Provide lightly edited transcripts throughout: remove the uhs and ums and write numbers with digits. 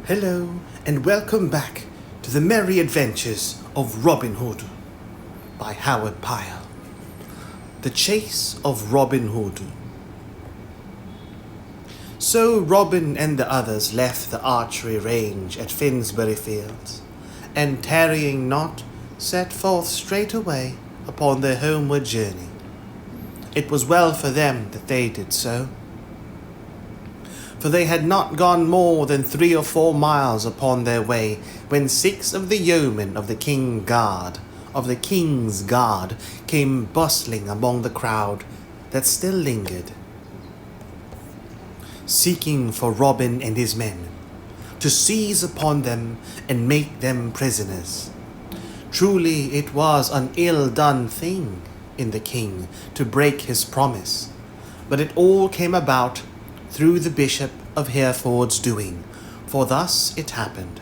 Hello, and welcome back to the merry adventures of Robin Hood by Howard Pyle. The Chase of Robin Hood. So Robin and the others left the archery range at Finsbury Fields, and tarrying not, set forth straightway upon their homeward journey. It was well for them that they did so, for they had not gone more than 3 or 4 miles upon their way, when 6 of the yeomen of the King's Guard came bustling among the crowd that still lingered, seeking for Robin and his men, to seize upon them and make them prisoners. Truly it was an ill-done thing in the king to break his promise, but it all came about through the Bishop of Hereford's doing, for thus it happened.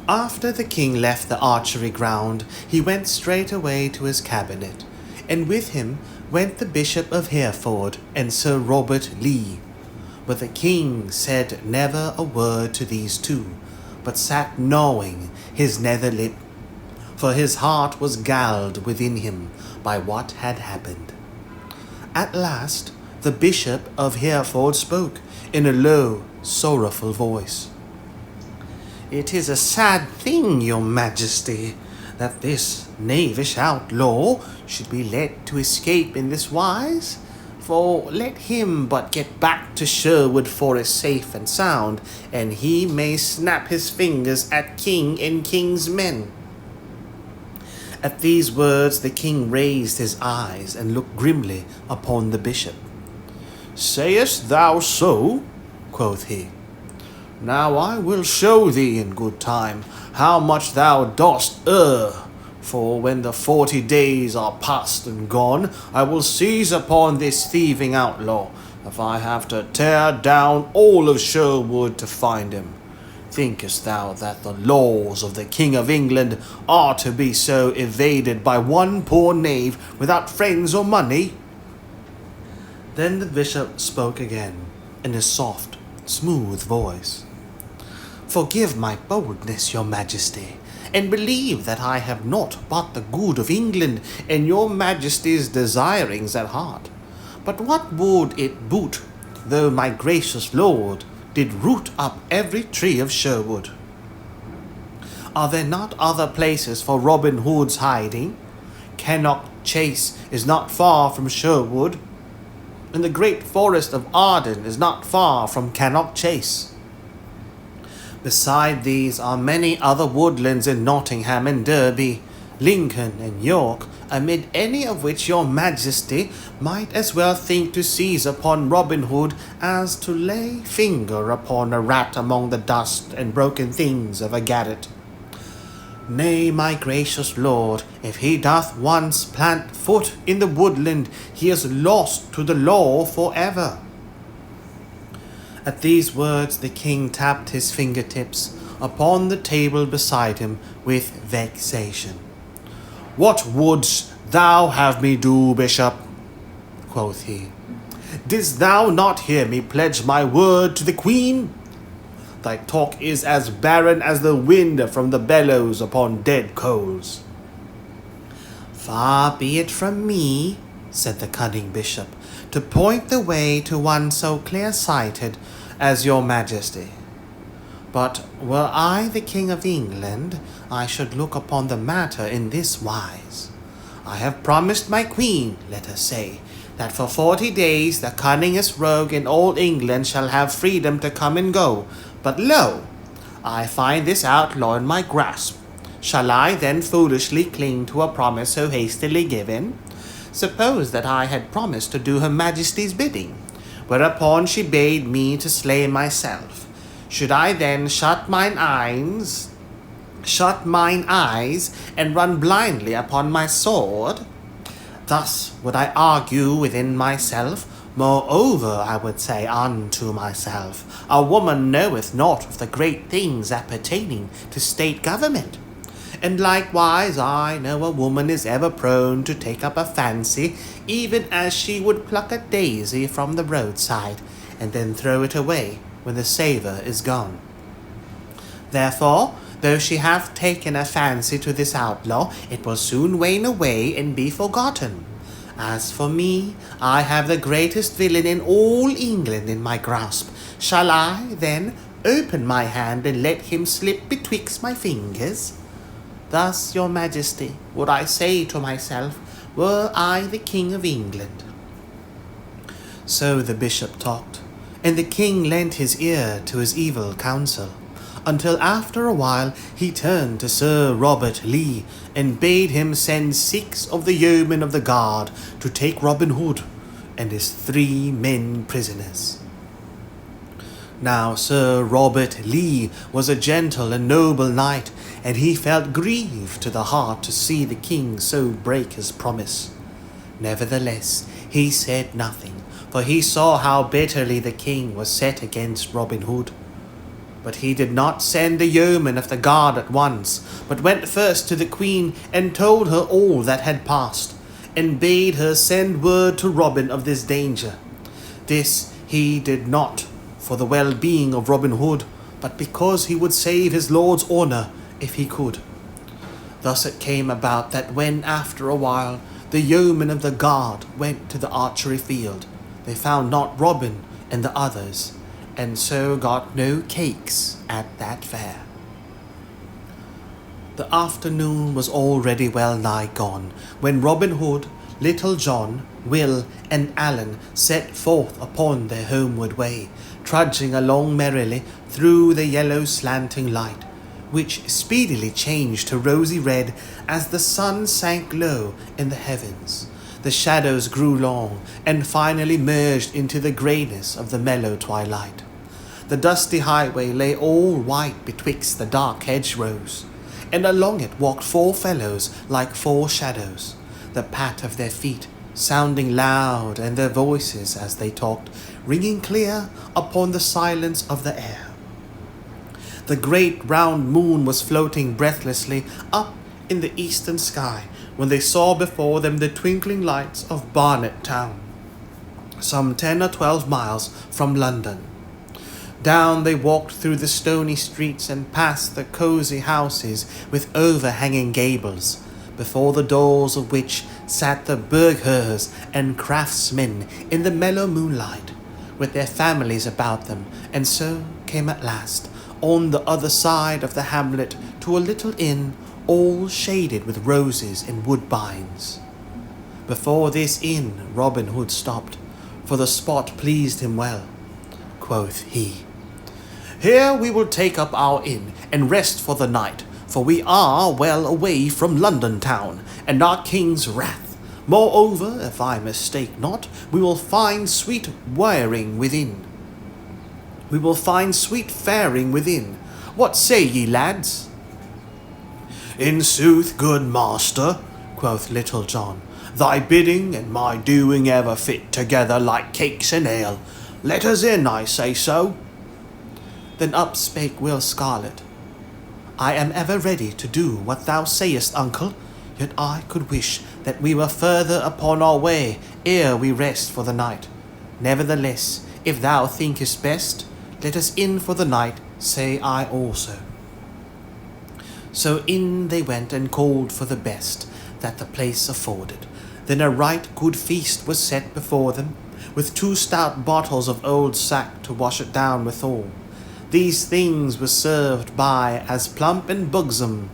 After the king left the archery ground, he went straightway to his cabinet, and with him went the Bishop of Hereford and Sir Robert Lee. But the king said never a word to these two, but sat gnawing his nether lip, for his heart was galled within him by what had happened. At last the Bishop of Hereford spoke in a low, sorrowful voice. "It is a sad thing, your majesty, that this knavish outlaw should be let to escape in this wise. For let him but get back to Sherwood Forest safe and sound, and he may snap his fingers at king and king's men." At these words the king raised his eyes and looked grimly upon the bishop. "Sayest thou so?" quoth he. "Now I will show thee in good time how much thou dost err. For when the 40 days are past and gone, I will seize upon this thieving outlaw, if I have to tear down all of Sherwood to find him. Thinkest thou that the laws of the King of England are to be so evaded by one poor knave without friends or money?" Then the bishop spoke again, in a soft, smooth voice. "Forgive my boldness, your majesty, and believe that I have naught but the good of England and your majesty's desirings at heart. But what would it boot, though my gracious lord did root up every tree of Sherwood? Are there not other places for Robin Hood's hiding? Cannock Chase is not far from Sherwood, and the great forest of Arden is not far from Cannock Chase. Beside these are many other woodlands in Nottingham and Derby, Lincoln and York, amid any of which your majesty might as well think to seize upon Robin Hood as to lay finger upon a rat among the dust and broken things of a garret. Nay, my gracious lord, if he doth once plant foot in the woodland, he is lost to the law for ever." At these words the king tapped his fingertips upon the table beside him with vexation. "What wouldst thou have me do, bishop?" quoth he. "Didst thou not hear me pledge my word to the queen? Thy talk is as barren as the wind from the bellows upon dead coals." "Far be it from me," said the cunning bishop, "to point the way to one so clear-sighted as your majesty. But were I the King of England, I should look upon the matter in this wise. I have promised my queen, let us say, that for 40 days the cunningest rogue in all England shall have freedom to come and go. But lo, I find this outlaw in my grasp. Shall I then foolishly cling to a promise so hastily given? Suppose that I had promised to do her majesty's bidding, whereupon she bade me to slay myself. Should I then shut mine eyes, and run blindly upon my sword? Thus would I argue within myself. Moreover, I would say unto myself, a woman knoweth not of the great things appertaining to state government. And likewise I know a woman is ever prone to take up a fancy, even as she would pluck a daisy from the roadside, and then throw it away when the savour is gone. Therefore, though she hath taken a fancy to this outlaw, it will soon wane away and be forgotten. As for me, I have the greatest villain in all England in my grasp. Shall I, then, open my hand and let him slip betwixt my fingers? Thus, your majesty, would I say to myself, were I the king of England." So the bishop talked, and the king lent his ear to his evil counsel, until after a while he turned to Sir Robert Lee, and bade him send 6 of the yeomen of the guard to take Robin Hood and his 3 men prisoners. Now Sir Robert Lee was a gentle and noble knight, and he felt grieved to the heart to see the king so break his promise. Nevertheless, he said nothing, for he saw how bitterly the king was set against Robin Hood. But he did not send the yeomen of the guard at once, but went first to the queen and told her all that had passed, and bade her send word to Robin of this danger. This he did not for the well-being of Robin Hood, but because he would save his lord's honour if he could. Thus it came about that when, after a while, the yeomen of the guard went to the archery field, they found not Robin and the others, and so got no cakes at that fair. The afternoon was already well nigh gone, when Robin Hood, Little John, Will, and Allen set forth upon their homeward way, trudging along merrily through the yellow slanting light, which speedily changed to rosy red as the sun sank low in the heavens. The shadows grew long, and finally merged into the greyness of the mellow twilight. The dusty highway lay all white betwixt the dark hedgerows, and along it walked 4 fellows like 4 shadows, the pat of their feet sounding loud, and their voices as they talked ringing clear upon the silence of the air. The great round moon was floating breathlessly up in the eastern sky when they saw before them the twinkling lights of Barnet town, some 10 or 12 miles from London. Down they walked through the stony streets and past the cosy houses with overhanging gables, before the doors of which sat the burghers and craftsmen in the mellow moonlight, with their families about them, and so came at last on the other side of the hamlet to a little inn all shaded with roses and woodbines. Before this inn Robin Hood stopped, for the spot pleased him well. Quoth he, "Here we will take up our inn and rest for the night, for we are well away from London town and our king's wrath. Moreover, if I mistake not, we will find sweet faring within. What say ye, lads?" "In sooth, good master," quoth Little John, "thy bidding and my doing ever fit together like cakes and ale. Let us in, I say so." Then up spake Will Scarlet, "I am ever ready to do what thou sayest, uncle, yet I could wish that we were further upon our way ere we rest for the night. Nevertheless, if thou thinkest best, let us in for the night, say I also." So in they went and called for the best that the place afforded. Then a right good feast was set before them, with 2 stout bottles of old sack to wash it down withal. These things were served by as plump and buxom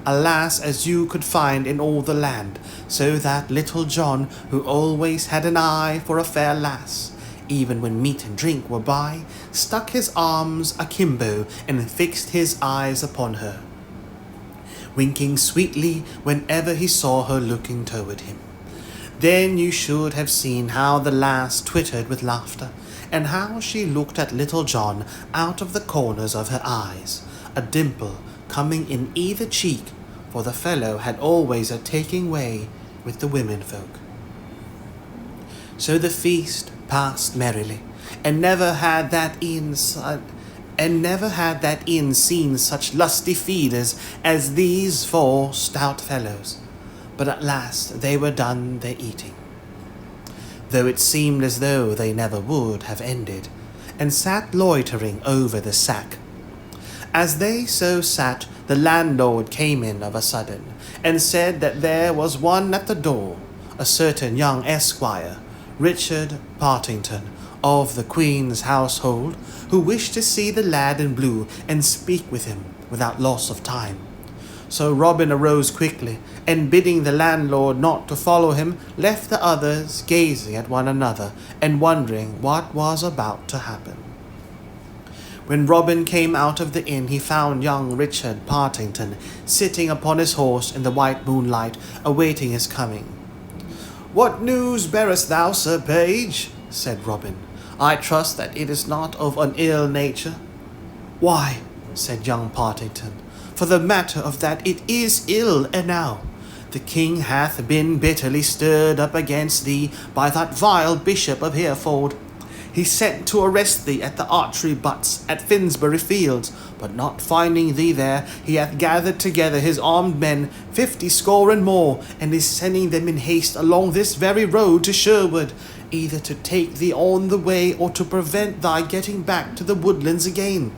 a lass as you could find in all the land, so that Little John, who always had an eye for a fair lass, even when meat and drink were by, stuck his arms akimbo and fixed his eyes upon her, winking sweetly whenever he saw her looking toward him. Then you should have seen how the lass twittered with laughter, and how she looked at Little John out of the corners of her eyes, a dimple coming in either cheek, for the fellow had always a taking way with the women folk. So the feast passed merrily, and never had that inn seen such lusty feeders as these 4 stout fellows. But at last they were done their eating. though it seemed as though they never would have ended, and sat loitering over the sack. As they so sat, the landlord came in of a sudden, and said that there was one at the door, a certain young esquire, Richard Partington, of the Queen's household, who wished to see the lad in blue and speak with him without loss of time. So Robin arose quickly, and bidding the landlord not to follow him, left the others gazing at one another and wondering what was about to happen. When Robin came out of the inn, he found young Richard Partington sitting upon his horse in the white moonlight, awaiting his coming. "What news bearest thou, Sir Page?" said Robin. "I trust that it is not of an ill nature." "Why," said young Partington, "for the matter of that it is ill enow. The king hath been bitterly stirred up against thee by that vile bishop of Hereford. He sent to arrest thee at the archery butts at Finsbury Fields, but not finding thee there, he hath gathered together his armed men, 50 score and more, and is sending them in haste along this very road to Sherwood, either to take thee on the way or to prevent thy getting back to the woodlands again.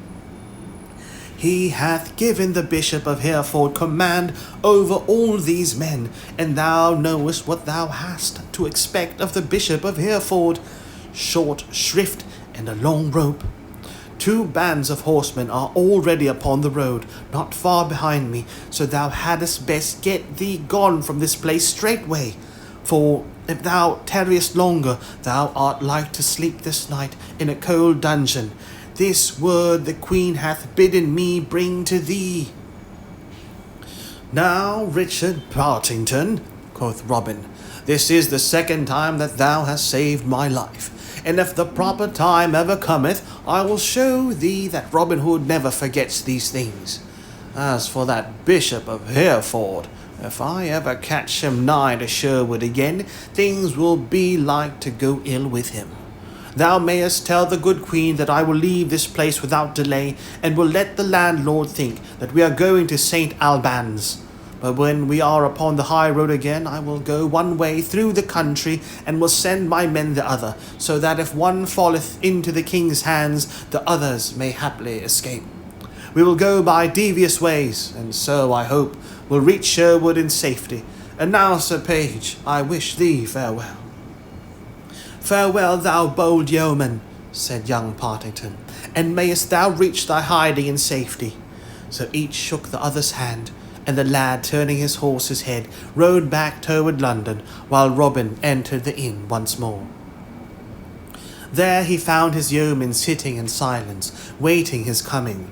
He hath given the Bishop of Hereford command over all these men, and thou knowest what thou hast to expect of the Bishop of Hereford. Short shrift and a long rope. 2 bands of horsemen are already upon the road, not far behind me, so thou hadst best get thee gone from this place straightway. For if thou tarriest longer, thou art like to sleep this night in a cold dungeon. This word the Queen hath bidden me bring to thee." "Now, Richard Partington," quoth Robin, "this is the 2nd time that thou hast saved my life, and if the proper time ever cometh, I will show thee that Robin Hood never forgets these things. As for that Bishop of Hereford, if I ever catch him nigh to Sherwood again, things will be like to go ill with him. Thou mayest tell the good Queen that I will leave this place without delay, and will let the landlord think that we are going to St. Albans. But when we are upon the high road again, I will go one way through the country, and will send my men the other, so that if one falleth into the king's hands, the others may haply escape. We will go by devious ways, and so, I hope, will reach Sherwood in safety. And now, Sir Page, I wish thee farewell." "Farewell, thou bold yeoman," said young Partington, "and mayest thou reach thy hiding in safety." So each shook the other's hand, and the lad, turning his horse's head, rode back toward London, while Robin entered the inn once more. There he found his yeomen sitting in silence, waiting his coming.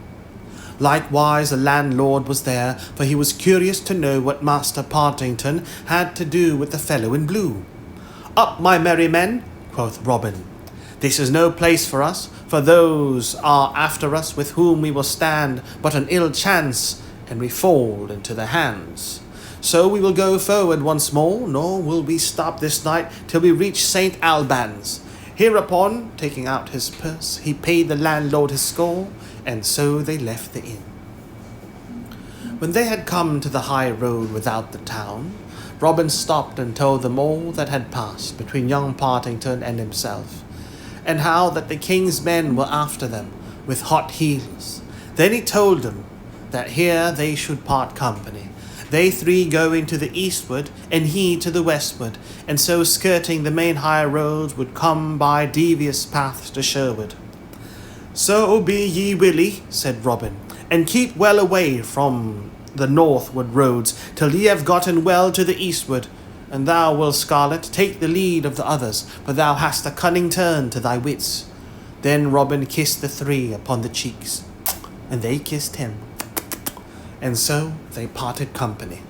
Likewise the landlord was there, for he was curious to know what Master Partington had to do with the fellow in blue. "Up, my merry men," quoth Robin. "This is no place for us, for those are after us with whom we will stand but an ill chance, and we fall into their hands. So we will go forward once more, nor will we stop this night till we reach St. Albans." Hereupon, taking out his purse, he paid the landlord his score, and so they left the inn. When they had come to the high road without the town, Robin stopped and told them all that had passed between young Partington and himself, and how that the king's men were after them with hot heels. Then he told them that here they should part company, they 3 going to the eastward, and he to the westward, and so skirting the main high roads would come by devious paths to Sherwood. "So be ye willy," said Robin, "and keep well away from the northward roads till ye have gotten well to the eastward. And thou, Will Scarlet, take the lead of the others, for thou hast a cunning turn to thy wits." Then Robin kissed the 3 upon the cheeks, and they kissed him, and so they parted company.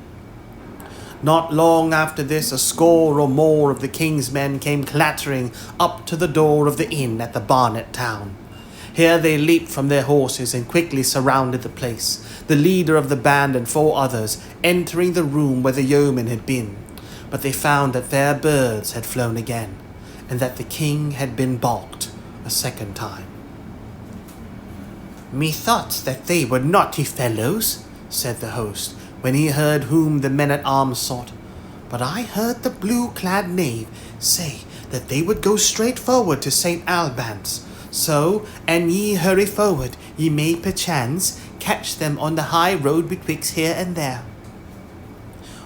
Not long after this, a score or more of the king's men came clattering up to the door of the inn at the Barnet town. Here they leaped from their horses and quickly surrounded the place, the leader of the band and 4 others entering the room where the yeomen had been. But they found that their birds had flown again, and that the king had been balked a 2nd time. "Methought that they were naughty fellows," said the host, when he heard whom the men-at-arms sought. "But I heard the blue-clad knave say that they would go straight forward to St. Albans. So, an ye hurry forward, ye may perchance catch them on the high road betwixt here and there.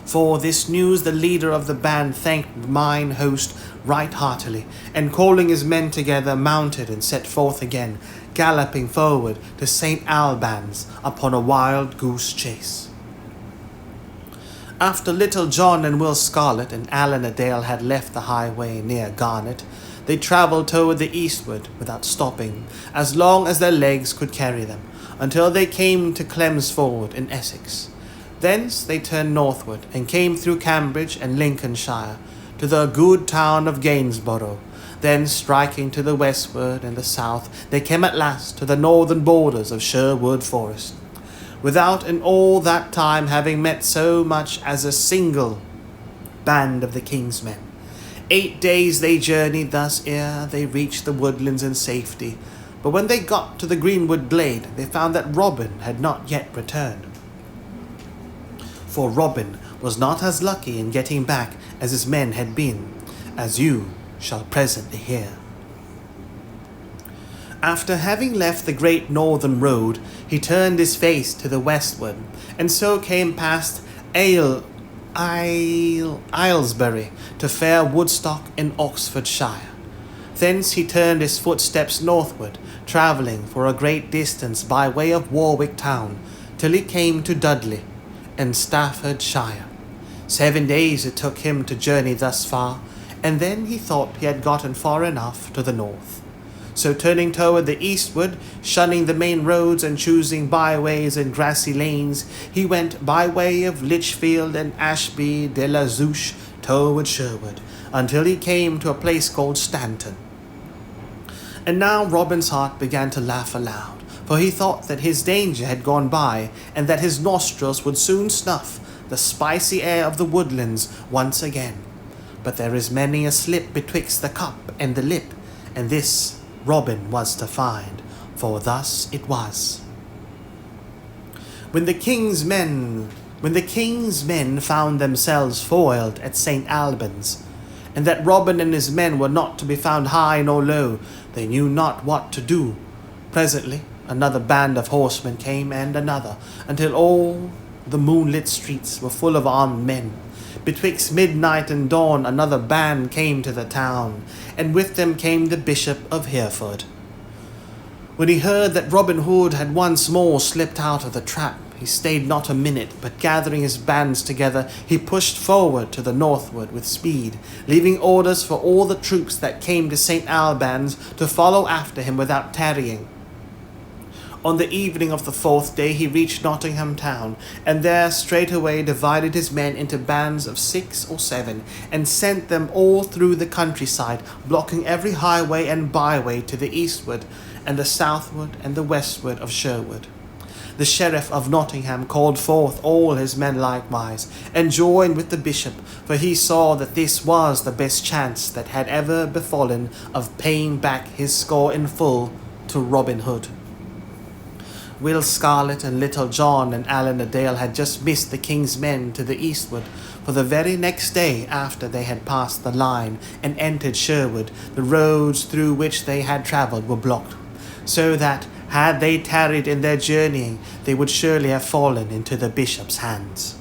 For this news the leader of the band thanked mine host right heartily, and calling his men together, mounted and set forth again, galloping forward to St. Albans upon a wild goose chase. After Little John and Will Scarlet and Alan a Dale had left the highway near Garnet, they travelled toward the eastward without stopping, as long as their legs could carry them, until they came to Chelmsford in Essex. Thence they turned northward, and came through Cambridge and Lincolnshire, to the good town of Gainsborough. Then, striking to the westward and the south, they came at last to the northern borders of Sherwood Forest, without in all that time having met so much as a single band of the king's men. 8 days they journeyed thus ere they reached the woodlands in safety, but when they got to the greenwood glade, they found that Robin had not yet returned. For Robin was not as lucky in getting back as his men had been, as you shall presently hear. After having left the great northern road, he turned his face to the westward, and so came past Aylesbury to fair Woodstock in Oxfordshire. Thence he turned his footsteps northward, travelling for a great distance by way of Warwick town, till he came to Dudley in Staffordshire. 7 days it took him to journey thus far, and then he thought he had gotten far enough to the north. So turning toward the eastward, shunning the main roads and choosing byways and grassy lanes, he went by way of Lichfield and Ashby de la Zouche toward Sherwood, until he came to a place called Stanton. And now Robin's heart began to laugh aloud, for he thought that his danger had gone by, and that his nostrils would soon snuff the spicy air of the woodlands once again. But there is many a slip betwixt the cup and the lip, and this Robin was to find, for thus it was. When the king's men found themselves foiled at St. Albans, and that Robin and his men were not to be found high nor low, they knew not what to do. Presently another band of horsemen came, and another, until all the moonlit streets were full of armed men. Betwixt midnight and dawn another band came to the town, and with them came the Bishop of Hereford. When he heard that Robin Hood had once more slipped out of the trap, he stayed not a minute, but gathering his bands together, he pushed forward to the northward with speed, leaving orders for all the troops that came to St. Albans to follow after him without tarrying. On the evening of the 4th day he reached Nottingham town, and there straightway divided his men into bands of 6 or 7, and sent them all through the countryside, blocking every highway and byway to the eastward, and the southward and the westward of Sherwood. The sheriff of Nottingham called forth all his men likewise, and joined with the bishop, for he saw that this was the best chance that had ever befallen of paying back his score in full to Robin Hood. Will Scarlet and Little John and Alan a Dale had just missed the king's men to the eastward, for the very next day after they had passed the line and entered Sherwood, the roads through which they had travelled were blocked, so that, had they tarried in their journeying, they would surely have fallen into the bishop's hands.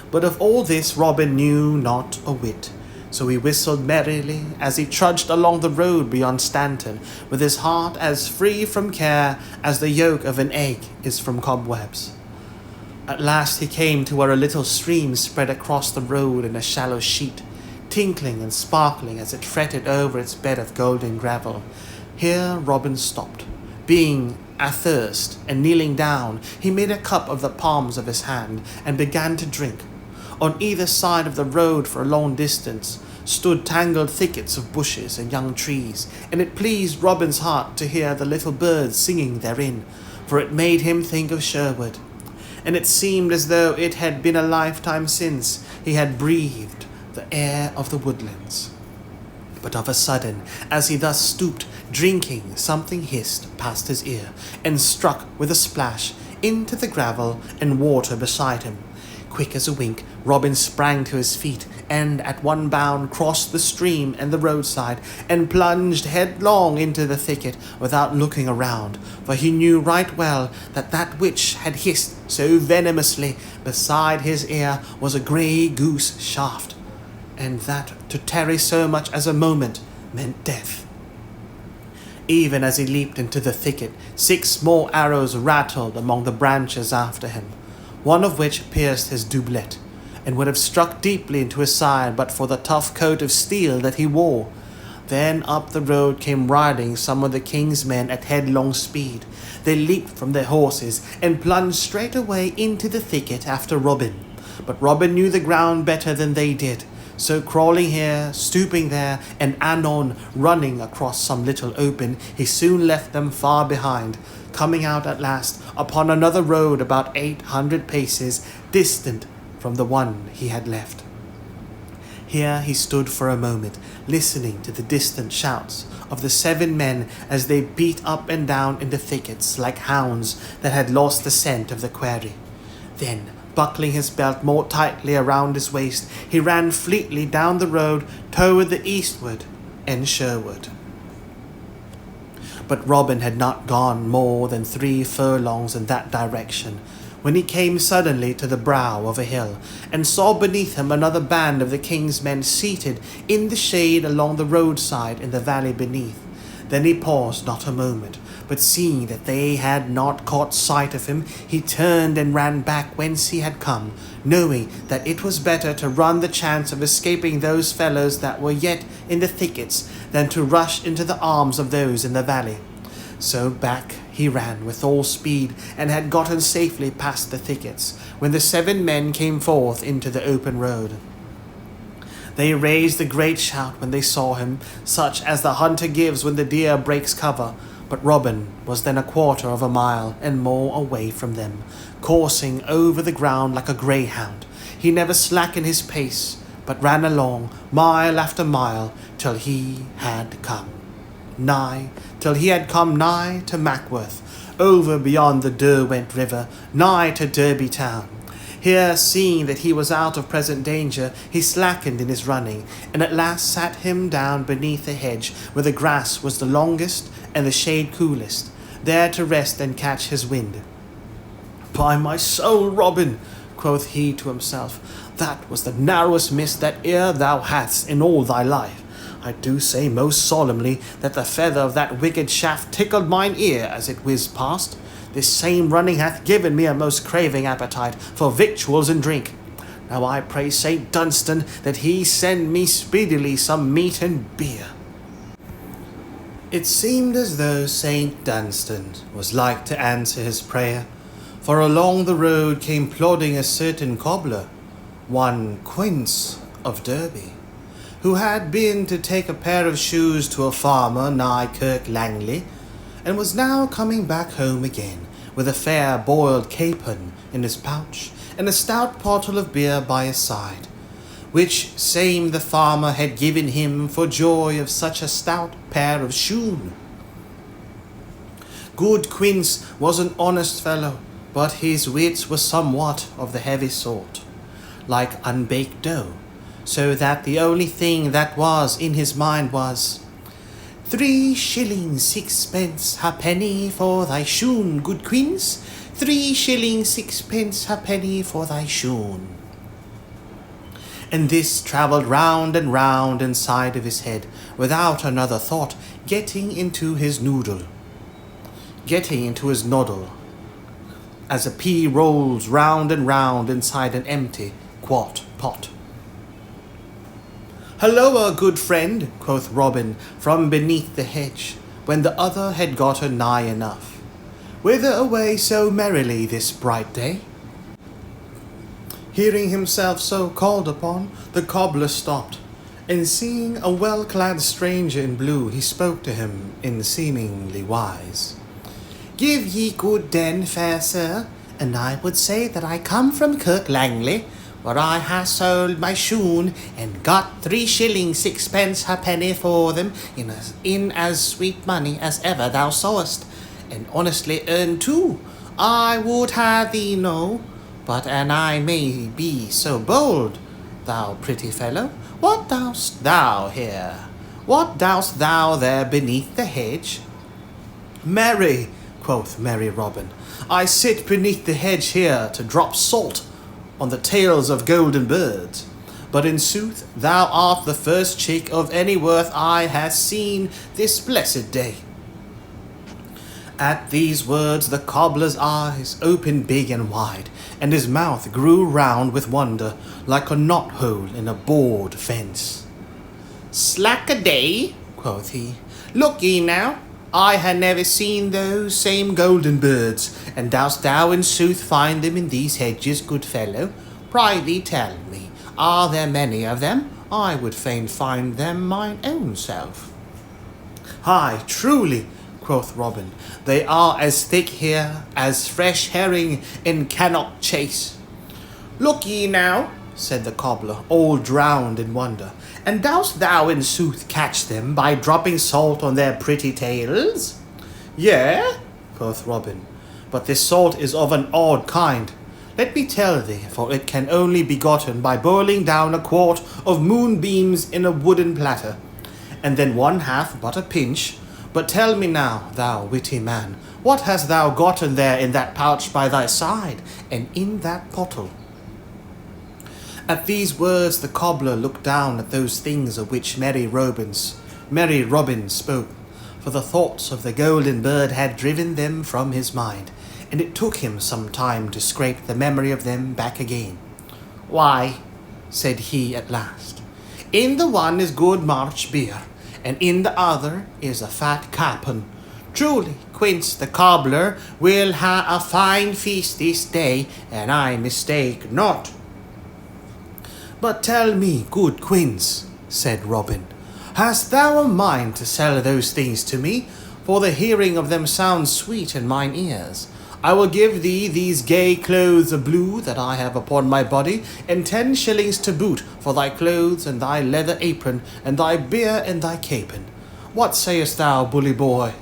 But of all this Robin knew not a whit, so he whistled merrily as he trudged along the road beyond Stanton, with his heart as free from care as the yolk of an egg is from cobwebs. At last he came to where a little stream spread across the road in a shallow sheet, tinkling and sparkling as it fretted over its bed of golden gravel. Here Robin stopped, being athirst, and kneeling down, he made a cup of the palms of his hand, and began to drink. On either side of the road for a long distance stood tangled thickets of bushes and young trees, and it pleased Robin's heart to hear the little birds singing therein, for it made him think of Sherwood, and it seemed as though it had been a lifetime since he had breathed the air of the woodlands. But of a sudden, as he thus stooped, drinking, something hissed past his ear, and struck with a splash into the gravel and water beside him. Quick as a wink, Robin sprang to his feet, and at one bound crossed the stream and the roadside, and plunged headlong into the thicket without looking around, for he knew right well that that which had hissed so venomously beside his ear was a grey goose shaft, and that to tarry so much as a moment meant death. Even as he leaped into the thicket, 6 more arrows rattled among the branches after him, one of which pierced his doublet, and would have struck deeply into his side but for the tough coat of steel that he wore. Then up the road came riding some of the king's men at headlong speed. They leaped from their horses and plunged straight away into the thicket after Robin. But Robin knew the ground better than they did, so crawling here, stooping there, and anon running across some little open, he soon left them far behind, coming out at last upon another road about 800 paces distant from the one he had left. Here he stood for a moment, listening to the distant shouts of the 7 men as they beat up and down in the thickets like hounds that had lost the scent of the quarry. Then, buckling his belt more tightly around his waist, he ran fleetly down the road toward the eastward and Sherwood. But Robin had not gone more than 3 furlongs in that direction, when he came suddenly to the brow of a hill, and saw beneath him another band of the king's men seated in the shade along the roadside in the valley beneath. Then he paused not a moment, but seeing that they had not caught sight of him, he turned and ran back whence he had come, knowing that it was better to run the chance of escaping those fellows that were yet in the thickets than to rush into the arms of those in the valley. So back he ran with all speed, and had gotten safely past the thickets, when the 7 men came forth into the open road. They raised a great shout when they saw him, such as the hunter gives when the deer breaks cover, but Robin was then 1/4 of a mile and more away from them, coursing over the ground like a greyhound. He never slackened his pace, but ran along, mile after mile, till he had come nigh to Mackworth, over beyond the Derwent River, nigh to Derby town. Here, seeing that he was out of present danger, he slackened in his running, and at last sat him down beneath a hedge where the grass was the longest and the shade coolest, there to rest and catch his wind. "By my soul, Robin," quoth he to himself, "that was the narrowest miss that e'er thou hadst in all thy life. I do say most solemnly that the feather of that wicked shaft tickled mine ear as it whizzed past. This same running hath given me a most craving appetite for victuals and drink. Now I pray St. Dunstan that he send me speedily some meat and beer." It seemed as though St. Dunstan was like to answer his prayer, for along the road came plodding a certain cobbler, one Quince of Derby, who had been to take a pair of shoes to a farmer nigh Kirk Langley, and was now coming back home again, with a fair boiled capon in his pouch, and a stout bottle of beer by his side, which same the farmer had given him for joy of such a stout pair of shoon. Good Quince was an honest fellow, but his wits were somewhat of the heavy sort, like unbaked dough, so that the only thing that was in his mind was, 3 shillings 6 ha'penny for thy shoon, good Quince, 3 shillings 6 ha'penny for thy shoon. And this travelled round and round inside of his head, without another thought, getting into his noddle, as a pea rolls round and round inside an empty quart pot. "Halloa, good friend," quoth Robin from beneath the hedge, when the other had gotten nigh enough. "Whither away so merrily this bright day?" Hearing himself so called upon, the cobbler stopped, and seeing a well-clad stranger in blue, he spoke to him in seemingly wise. "Give ye good den, fair sir, and I would say that I come from Kirk Langley, where I ha' sold my shoon, and got 3 shillings 6 ha'penny for them in as sweet money as ever thou sawest, and honestly earned too, I would ha' thee know. But an I may be so bold, thou pretty fellow? What dost thou here? What dost thou there beneath the hedge? Marry, quoth merry Robin, I sit beneath the hedge here to drop salt on the tails of golden birds. But in sooth thou art the first chick of any worth I have seen this blessed day. At these words the cobbler's eyes opened big and wide, and his mouth grew round with wonder, like a knot-hole in a board fence. Slack-a-day, quoth he, look ye now, I ha' never seen those same golden birds, and dost thou in sooth find them in these hedges, good fellow? Prithee tell me, are there many of them? I would fain find them mine own self. Ay, truly, quoth Robin, they are as thick here as fresh herring in Cannock Chase. Look ye now, said the cobbler, all drowned in wonder, and dost thou in sooth catch them by dropping salt on their pretty tails? Yea, quoth Robin, but this salt is of an odd kind. Let me tell thee, for it can only be gotten by boiling down a quart of moonbeams in a wooden platter, and then one hath but a pinch. But tell me now, thou witty man, what hast thou gotten there in that pouch by thy side, and in that pottle? At these words the cobbler looked down at those things of which merry Robin spoke, for the thoughts of the golden bird had driven them from his mind, and it took him some time to scrape the memory of them back again. Why, said he at last, in the one is good March beer, and in the other is a fat capon. Truly, Quince the cobbler will ha a fine feast this day, and I mistake not. But tell me, good Quince, said Robin, hast thou a mind to sell those things to me? For the hearing of them sounds sweet in mine ears. I will give thee these gay clothes of blue that I have upon my body, and 10 shillings to boot for thy clothes and thy leather apron, and thy beer and thy capon. What sayest thou, bully boy?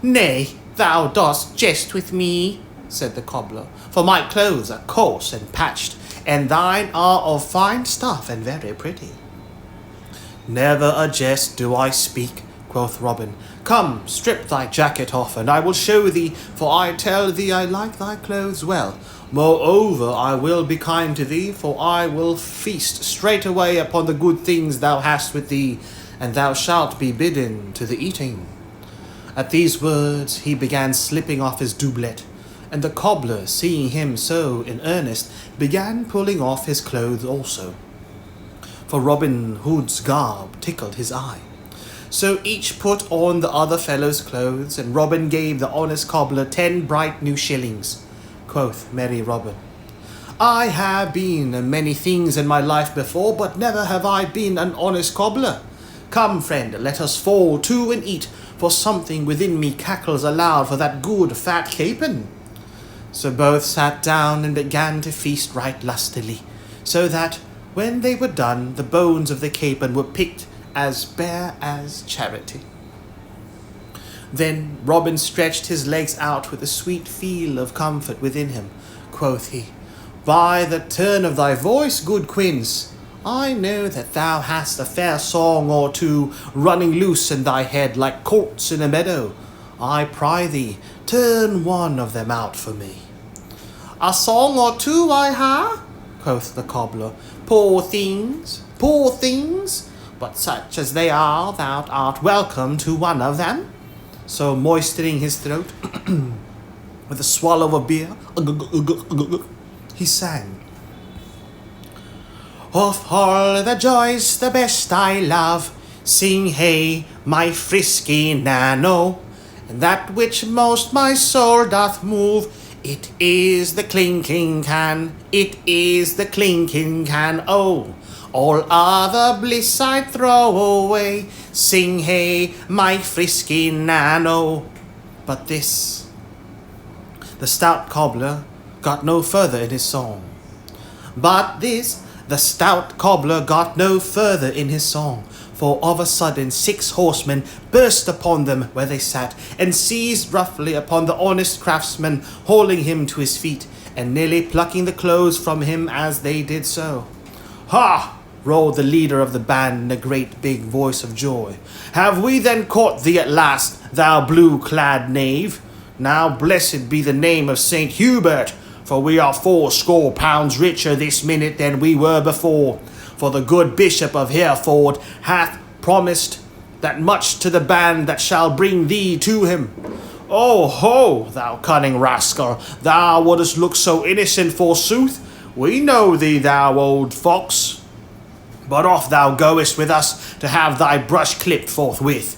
Nay, thou dost jest with me, said the cobbler, for my clothes are coarse and patched, and thine are of fine stuff and very pretty. Never a jest do I speak, quoth Robin. Come, strip thy jacket off, and I will show thee, for I tell thee I like thy clothes well. Moreover, I will be kind to thee, for I will feast straightway upon the good things thou hast with thee, and thou shalt be bidden to the eating. At these words he began slipping off his doublet, and the cobbler, seeing him so in earnest, began pulling off his clothes also, for Robin Hood's garb tickled his eye. So each put on the other fellow's clothes, and Robin gave the honest cobbler 10 bright new shillings. Quoth merry Robin, I have been a many things in my life before, but never have I been an honest cobbler. Come, friend, let us fall to and eat, for something within me cackles aloud for that good fat capon. So both sat down and began to feast right lustily, so that, when they were done, the bones of the capon were picked as bare as charity. Then Robin stretched his legs out with a sweet feel of comfort within him. Quoth he, By the turn of thy voice, good Quince, I know that thou hast a fair song or two running loose in thy head like colts in a meadow. I pry thee, turn one of them out for me. A song or two I ha, quoth the cobbler. Poor things, but such as they are, thou art welcome to one of them. So moistening his throat with a swallow of beer, he sang. Of all the joys the best I love, sing hey, my frisky nano, and that which most my soul doth move, it is the clinking can, oh, all other bliss I throw away, sing hey, my frisky nano. But this, the stout cobbler got no further in his song. For of a sudden 6 horsemen burst upon them where they sat, and seized roughly upon the honest craftsman, hauling him to his feet, and nearly plucking the clothes from him as they did so. "Ha!" roared the leader of the band in a great big voice of joy. "Have we then caught thee at last, thou blue-clad knave? Now blessed be the name of St. Hubert, for we are 80 pounds richer this minute than we were before. For the good Bishop of Hereford hath promised that much to the band that shall bring thee to him. Oh ho, thou cunning rascal, thou wouldst look so innocent forsooth. We know thee, thou old fox. But off thou goest with us to have thy brush clipped forthwith."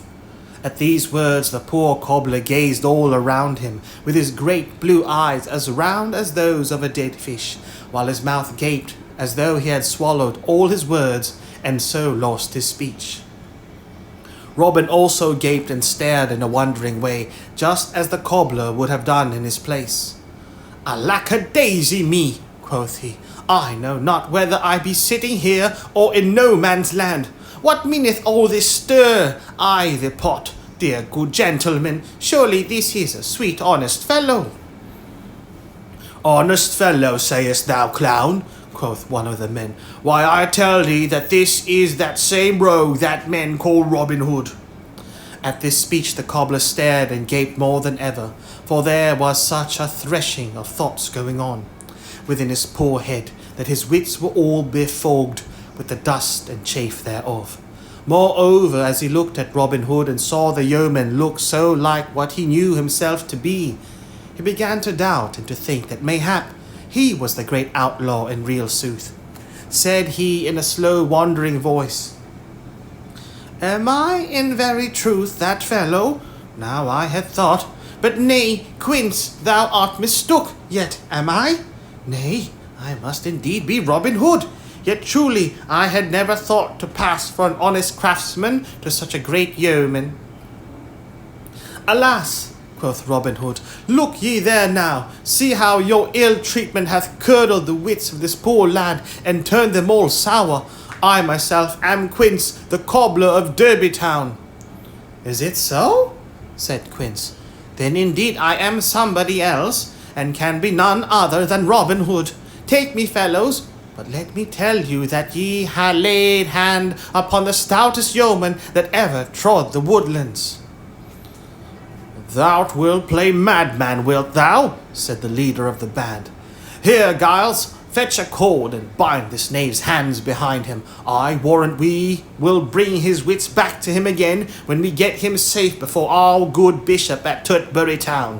At these words the poor cobbler gazed all around him, with his great blue eyes as round as those of a dead fish, while his mouth gaped as though he had swallowed all his words and so lost his speech. Robin also gaped and stared in a wondering way, just as the cobbler would have done in his place. "Alack-a-daisy me," quoth he, "I know not whether I be sitting here or in no man's land. What meaneth all this stir? Aye, the pot, dear good gentleman, surely this is a sweet honest fellow." "Honest fellow, sayest thou, clown?" quoth one of the men. "Why, I tell thee that this is that same rogue that men call Robin Hood." At this speech the cobbler stared and gaped more than ever, for there was such a threshing of thoughts going on within his poor head that his wits were all befogged with the dust and chaff thereof. Moreover, as he looked at Robin Hood and saw the yeoman look so like what he knew himself to be, he began to doubt and to think that mayhap he was the great outlaw in real sooth. Said he in a slow wandering voice, "Am I in very truth that fellow? Now I had thought, but nay, Quince, thou art mistook, yet am I? Nay, I must indeed be Robin Hood. Yet truly I had never thought to pass for an honest craftsman to such a great yeoman." "Alas," quoth Robin Hood, "look ye there now, see how your ill treatment hath curdled the wits of this poor lad, and turned them all sour. I myself am Quince, the cobbler of Derby town." "Is it so?" said Quince. "Then indeed I am somebody else, and can be none other than Robin Hood. Take me, fellows, but let me tell you that ye ha laid hand upon the stoutest yeoman that ever trod the woodlands." "Thou wilt play madman, wilt thou?" said the leader of the band. "Here, Giles, fetch a cord and bind this knave's hands behind him. I warrant we will bring his wits back to him again when we get him safe before our good bishop at Tutbury town."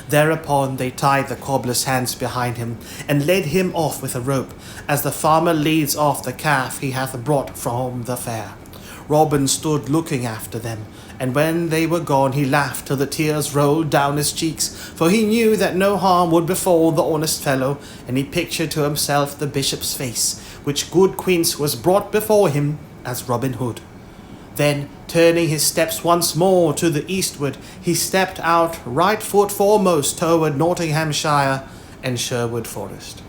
Thereupon they tied the cobbler's hands behind him, and led him off with a rope, as the farmer leads off the calf he hath brought from the fair. Robin stood looking after them, and when they were gone he laughed till the tears rolled down his cheeks, for he knew that no harm would befall the honest fellow, and he pictured to himself the bishop's face, which good Quince was brought before him as Robin Hood. Then, turning his steps once more to the eastward, he stepped out right foot foremost toward Nottinghamshire and Sherwood Forest.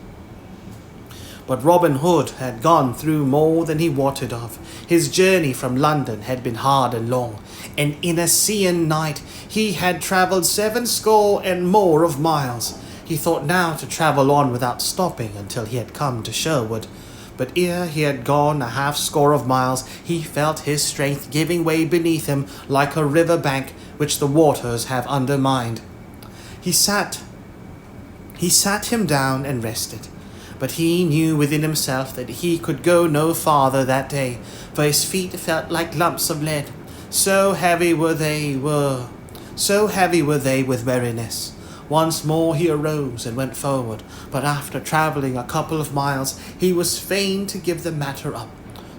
But Robin Hood had gone through more than he wotted of. His journey from London had been hard and long, and in a se'en night he had travelled 70 and more of miles. He thought now to travel on without stopping until he had come to Sherwood. But ere he had gone 50 of miles, he felt his strength giving way beneath him like a river bank which the waters have undermined. He sat him down and rested, but he knew within himself that he could go no farther that day, for his feet felt like lumps of lead, so heavy were they with weariness. Once more he arose and went forward, but after travelling a couple of miles, he was fain to give the matter up.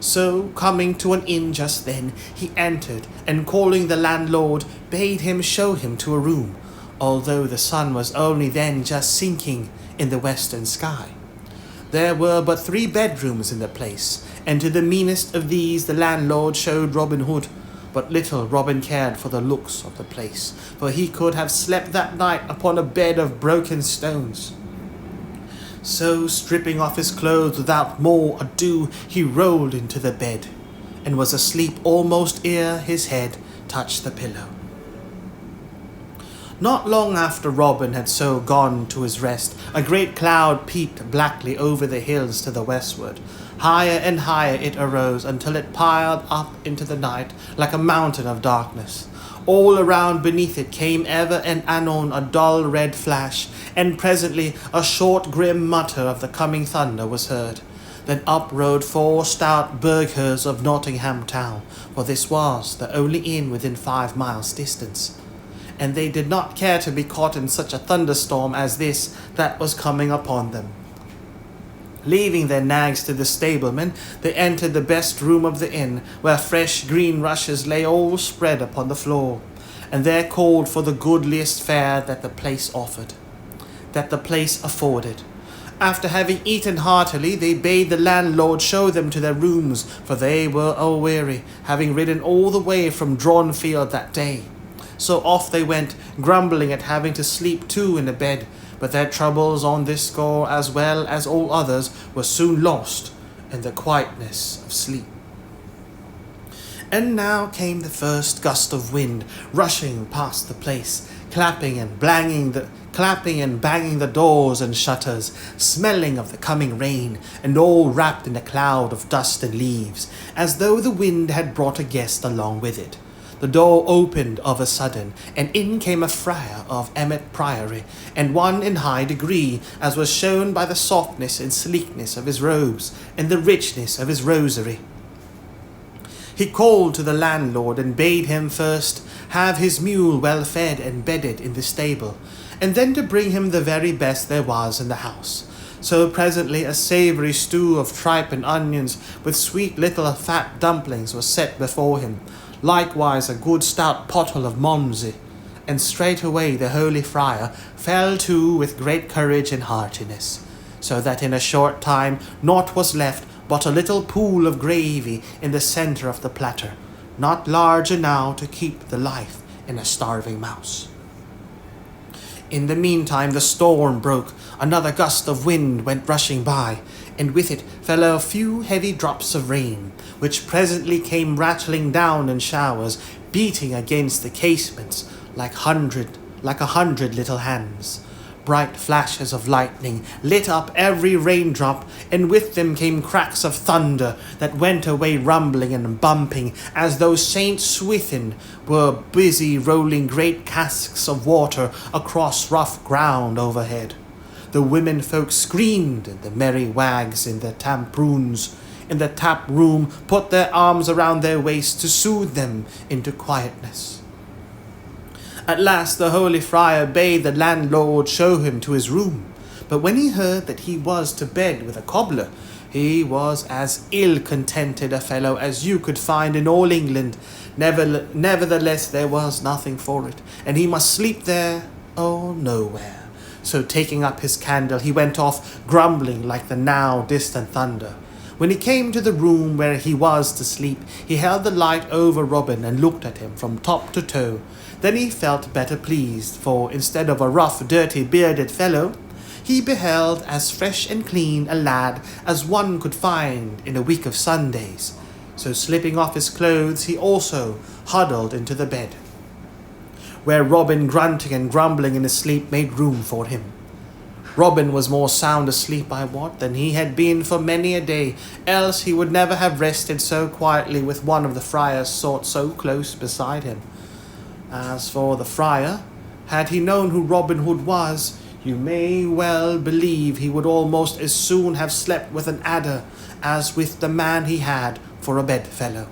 So, coming to an inn just then, he entered, and calling the landlord, bade him show him to a room, although the sun was only then just sinking in the western sky. There were but 3 bedrooms in the place, and to the meanest of these the landlord showed Robin Hood. But little Robin cared for the looks of the place, for he could have slept that night upon a bed of broken stones. So, stripping off his clothes without more ado, he rolled into the bed, and was asleep almost ere his head touched the pillow. Not long after Robin had so gone to his rest, a great cloud peeped blackly over the hills to the westward. Higher and higher it arose until it piled up into the night like a mountain of darkness. All around beneath it came ever and anon a dull red flash, and presently a short grim mutter of the coming thunder was heard. Then up rode 4 stout burghers of Nottingham town, for this was the only inn within 5 miles' distance. And they did not care to be caught in such a thunderstorm as this that was coming upon them. Leaving their nags to the stablemen, they entered the best room of the inn, where fresh green rushes lay all spread upon the floor, and there called for the goodliest fare that the place afforded. After having eaten heartily, they bade the landlord show them to their rooms, for they were aweary, having ridden all the way from Drawnfield that day. So off they went, grumbling at having to sleep too in a bed, but their troubles on this score, as well as all others, were soon lost in the quietness of sleep. And now came the first gust of wind, rushing past the place, clapping and banging the doors and shutters, smelling of the coming rain, and all wrapped in a cloud of dust and leaves, as though the wind had brought a guest along with it. The door opened of a sudden, and in came a friar of Emmet Priory, and one in high degree, as was shown by the softness and sleekness of his robes, and the richness of his rosary. He called to the landlord, and bade him first have his mule well fed and bedded in the stable, and then to bring him the very best there was in the house. So presently a savoury stew of tripe and onions, with sweet little fat dumplings, was set before him, likewise a good stout pottle of Momsey, and straightway the holy friar fell to with great courage and heartiness, so that in a short time naught was left but a little pool of gravy in the centre of the platter, not large enow to keep the life in a starving mouse. In the meantime the storm broke, another gust of wind went rushing by, and with it fell a few heavy drops of rain, which presently came rattling down in showers, beating against the casements like a hundred little hands. Bright flashes of lightning lit up every raindrop, and with them came cracks of thunder that went away rumbling and bumping, as though Saint Swithin were busy rolling great casks of water across rough ground overhead. The women folk screamed, and the merry wags in the tap room put their arms around their waists to soothe them into quietness. At last the holy friar bade the landlord show him to his room, but when he heard that he was to bed with a cobbler, he was as ill-contented a fellow as you could find in all England. Nevertheless there was nothing for it, and he must sleep there or nowhere. So taking up his candle, he went off, grumbling like the now distant thunder. When he came to the room where he was to sleep, he held the light over Robin and looked at him from top to toe. Then he felt better pleased, for instead of a rough, dirty, bearded fellow, he beheld as fresh and clean a lad as one could find in a week of Sundays. So slipping off his clothes, he also huddled into the bed, where Robin, grunting and grumbling in his sleep, made room for him. Robin was more sound asleep, I wot, than he had been for many a day, else he would never have rested so quietly with one of the friar's sort so close beside him. As for the friar, had he known who Robin Hood was, you may well believe he would almost as soon have slept with an adder as with the man he had for a bedfellow.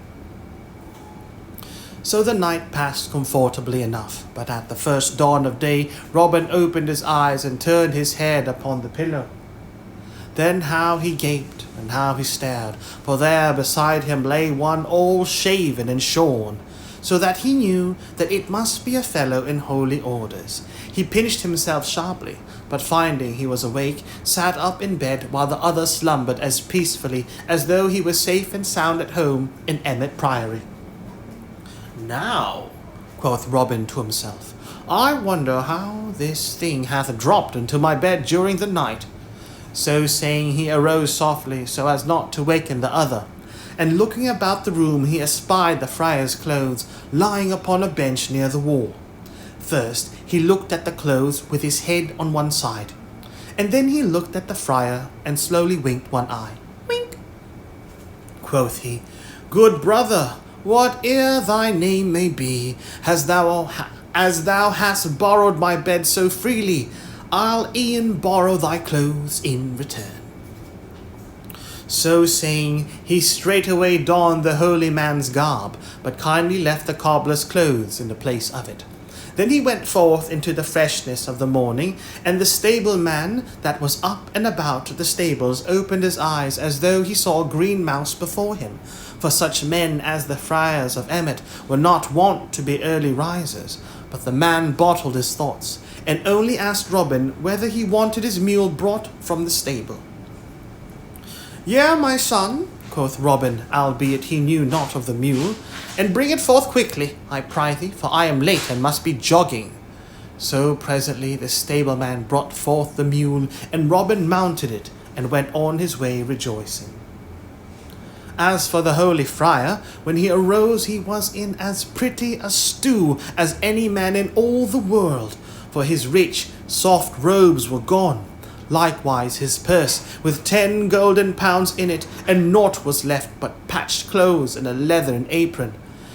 So the night passed comfortably enough, but at the first dawn of day Robin opened his eyes and turned his head upon the pillow. Then how he gaped and how he stared, for there beside him lay one all shaven and shorn, so that he knew that it must be a fellow in holy orders. He pinched himself sharply, but finding he was awake, sat up in bed while the other slumbered as peacefully as though he was safe and sound at home in Emmet Priory. "Now," quoth Robin to himself, "I wonder how this thing hath dropped into my bed during the night." So saying, he arose softly so as not to waken the other, and looking about the room he espied the friar's clothes lying upon a bench near the wall. First he looked at the clothes with his head on one side, and then he looked at the friar and slowly winked one eye. Wink! Quoth he, "Good brother, whate'er thy name may be, as thou hast borrowed my bed so freely, I'll e'en borrow thy clothes in return." So saying, he straightway donned the holy man's garb, but kindly left the cobbler's clothes in the place of it. Then he went forth into the freshness of the morning, and the stableman that was up and about the stables opened his eyes as though he saw a green mouse before him, for such men as the friars of Emmet were not wont to be early risers. But the man bottled his thoughts, and only asked Robin whether he wanted his mule brought from the stable. "Yea, my son," quoth Robin, albeit he knew not of the mule, "and bring it forth quickly, I pry thee, for I am late and must be jogging." So presently the stableman brought forth the mule, and Robin mounted it, and went on his way rejoicing. As for the holy friar, when he arose he was in as pretty a stew as any man in all the world, for his rich, soft robes were gone, likewise his purse, with 10 golden pounds in it, and naught was left but patched clothes and a leathern apron.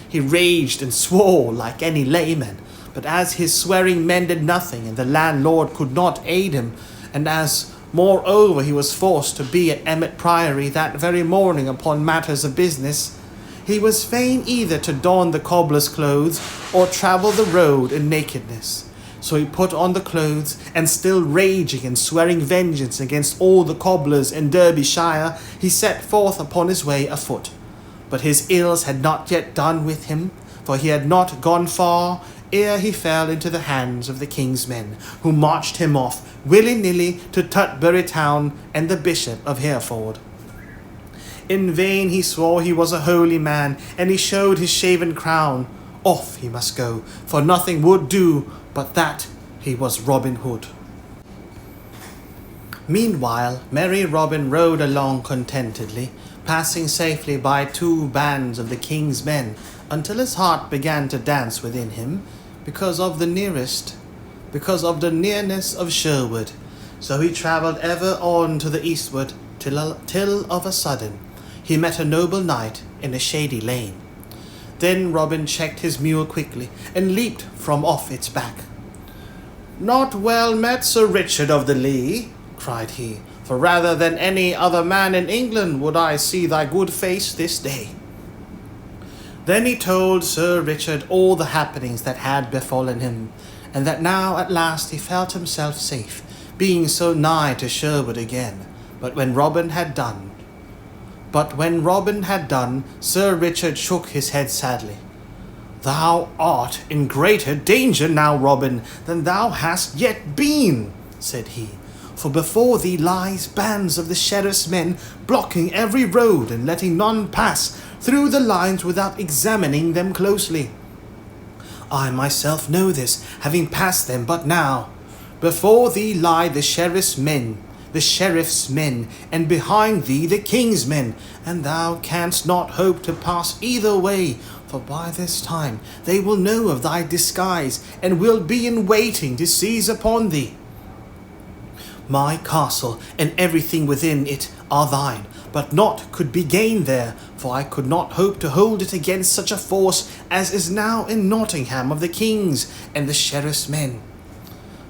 He raged and swore like any layman, but as his swearing mended nothing, and the landlord could not aid him, and as moreover he was forced to be at Emmet Priory that very morning upon matters of business, he was fain either to don the cobbler's clothes or travel the road in nakedness. So he put on the clothes, and still raging and swearing vengeance against all the cobblers in Derbyshire, he set forth upon his way afoot. But his ills had not yet done with him, for he had not gone far ere he fell into the hands of the king's men, who marched him off willy-nilly to Tutbury town and the Bishop of Hereford. In vain he swore he was a holy man, and he showed his shaven crown. Off he must go, for nothing would do but that he was Robin Hood. Meanwhile, merry Robin rode along contentedly, passing safely by 2 bands of the king's men, until his heart began to dance within him, because of the nearness of Sherwood. So he travelled ever on to the eastward, till of a sudden he met a noble knight in a shady lane. Then Robin checked his mule quickly, and leaped from off its back. "Not well met, Sir Richard of the Lee," cried he, "for rather than any other man in England would I see thy good face this day." Then he told Sir Richard all the happenings that had befallen him, and that now at last he felt himself safe, being so nigh to Sherwood again. But when Robin had done, Sir Richard shook his head sadly. "Thou art in greater danger now, Robin, than thou hast yet been," said he, "for before thee lies bands of the sheriff's men, blocking every road and letting none pass through the lines without examining them closely. I myself know this, having passed them but now. Before thee lie the sheriff's men, and behind thee the king's men, and thou canst not hope to pass either way, for by this time they will know of thy disguise, and will be in waiting to seize upon thee. My castle and everything within it are thine, but naught could be gained there, for I could not hope to hold it against such a force as is now in Nottingham of the king's and the sheriff's men."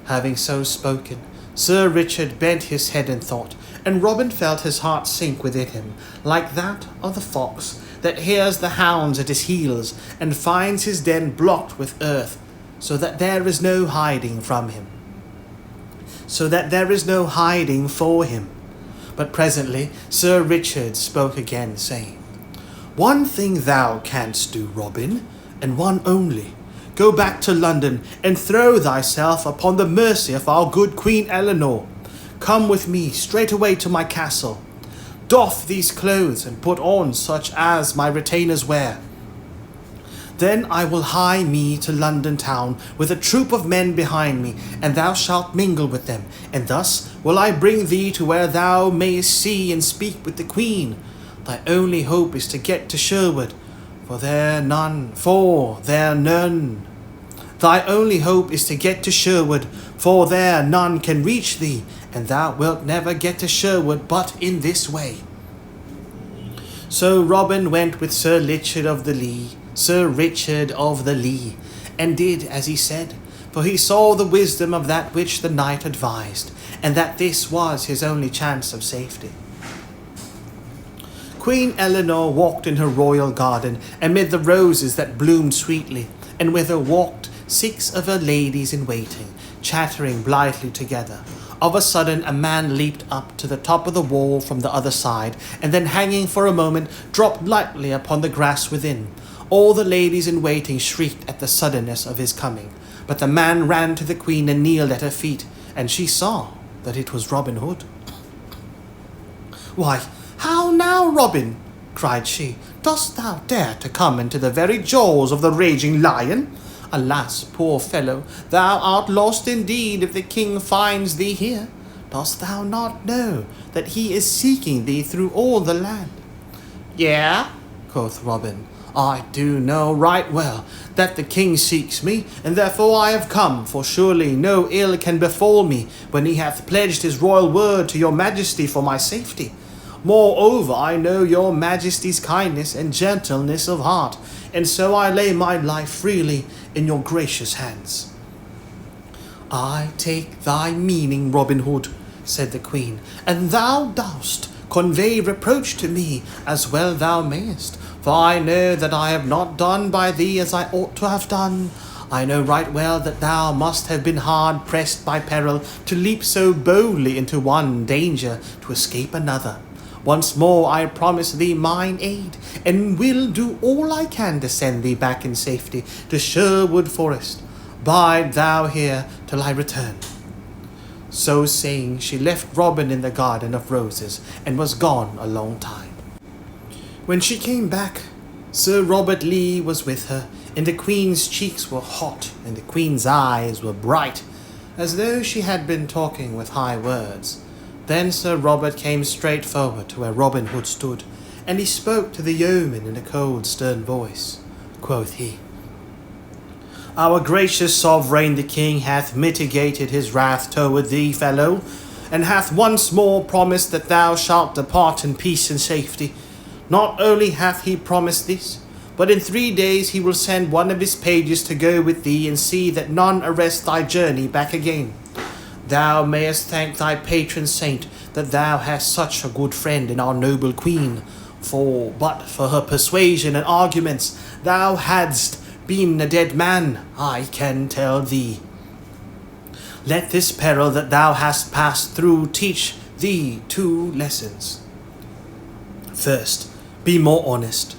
Having so spoken, Sir Richard bent his head in thought, and Robin felt his heart sink within him, like that of the fox that hears the hounds at his heels, and finds his den blocked with earth, so that there is no hiding for him. But presently Sir Richard spoke again, saying, "One thing thou canst do, Robin, and one only. Go back to London, and throw thyself upon the mercy of our good Queen Eleanor. Come with me straightway to my castle. Doff these clothes, and put on such as my retainers wear. Then I will hie me to London town with a troop of men behind me, and thou shalt mingle with them, and thus will I bring thee to where thou mayest see and speak with the Queen. Thy only hope is to get to Sherwood, for there none Thy only hope is to get to Sherwood, for there none can reach thee, and thou wilt never get to Sherwood but in this way. So Robin went with Sir Richard of the Lea, and did as he said, for he saw the wisdom of that which the knight advised, and that this was his only chance of safety. Queen Eleanor walked in her royal garden, amid the roses that bloomed sweetly, and with her walked 6 of her ladies in waiting, chattering blithely together. Of a sudden a man leaped up to the top of the wall from the other side, and then hanging for a moment, dropped lightly upon the grass within. All the ladies in waiting shrieked at the suddenness of his coming, but the man ran to the queen and kneeled at her feet, and she saw that it was Robin Hood. "Why, how now, Robin?" cried she. "Dost thou dare to come into the very jaws of the raging lion? Alas, poor fellow, thou art lost indeed if the king finds thee here. Dost thou not know that he is seeking thee through all the land?" "Yea," quoth Robin, "I do know right well that the king seeks me, and therefore I have come, for surely no ill can befall me when he hath pledged his royal word to your majesty for my safety. Moreover, I know your majesty's kindness and gentleness of heart, and so I lay my life freely in your gracious hands." "I take thy meaning, Robin Hood," said the queen, "and thou dost convey reproach to me, as well thou mayest, for I know that I have not done by thee as I ought to have done. I know right well that thou must have been hard pressed by peril to leap so boldly into one danger to escape another. Once more I promise thee mine aid, and will do all I can to send thee back in safety to Sherwood Forest. Bide thou here till I return." So saying, she left Robin in the garden of roses, and was gone a long time. When she came back, Sir Robert Lee was with her, and the queen's cheeks were hot, and the queen's eyes were bright, as though she had been talking with high words. Then Sir Robert came straight forward to where Robin Hood stood, and he spoke to the yeoman in a cold, stern voice. Quoth he, "Our gracious sovereign the king hath mitigated his wrath toward thee, fellow, and hath once more promised that thou shalt depart in peace and safety. Not only hath he promised this, but in 3 days he will send one of his pages to go with thee and see that none arrest thy journey back again. Thou mayest thank thy patron saint that thou hast such a good friend in our noble queen, for but for her persuasion and arguments, thou hadst been a dead man, I can tell thee. Let this peril that thou hast passed through teach thee 2 lessons. First, be more honest.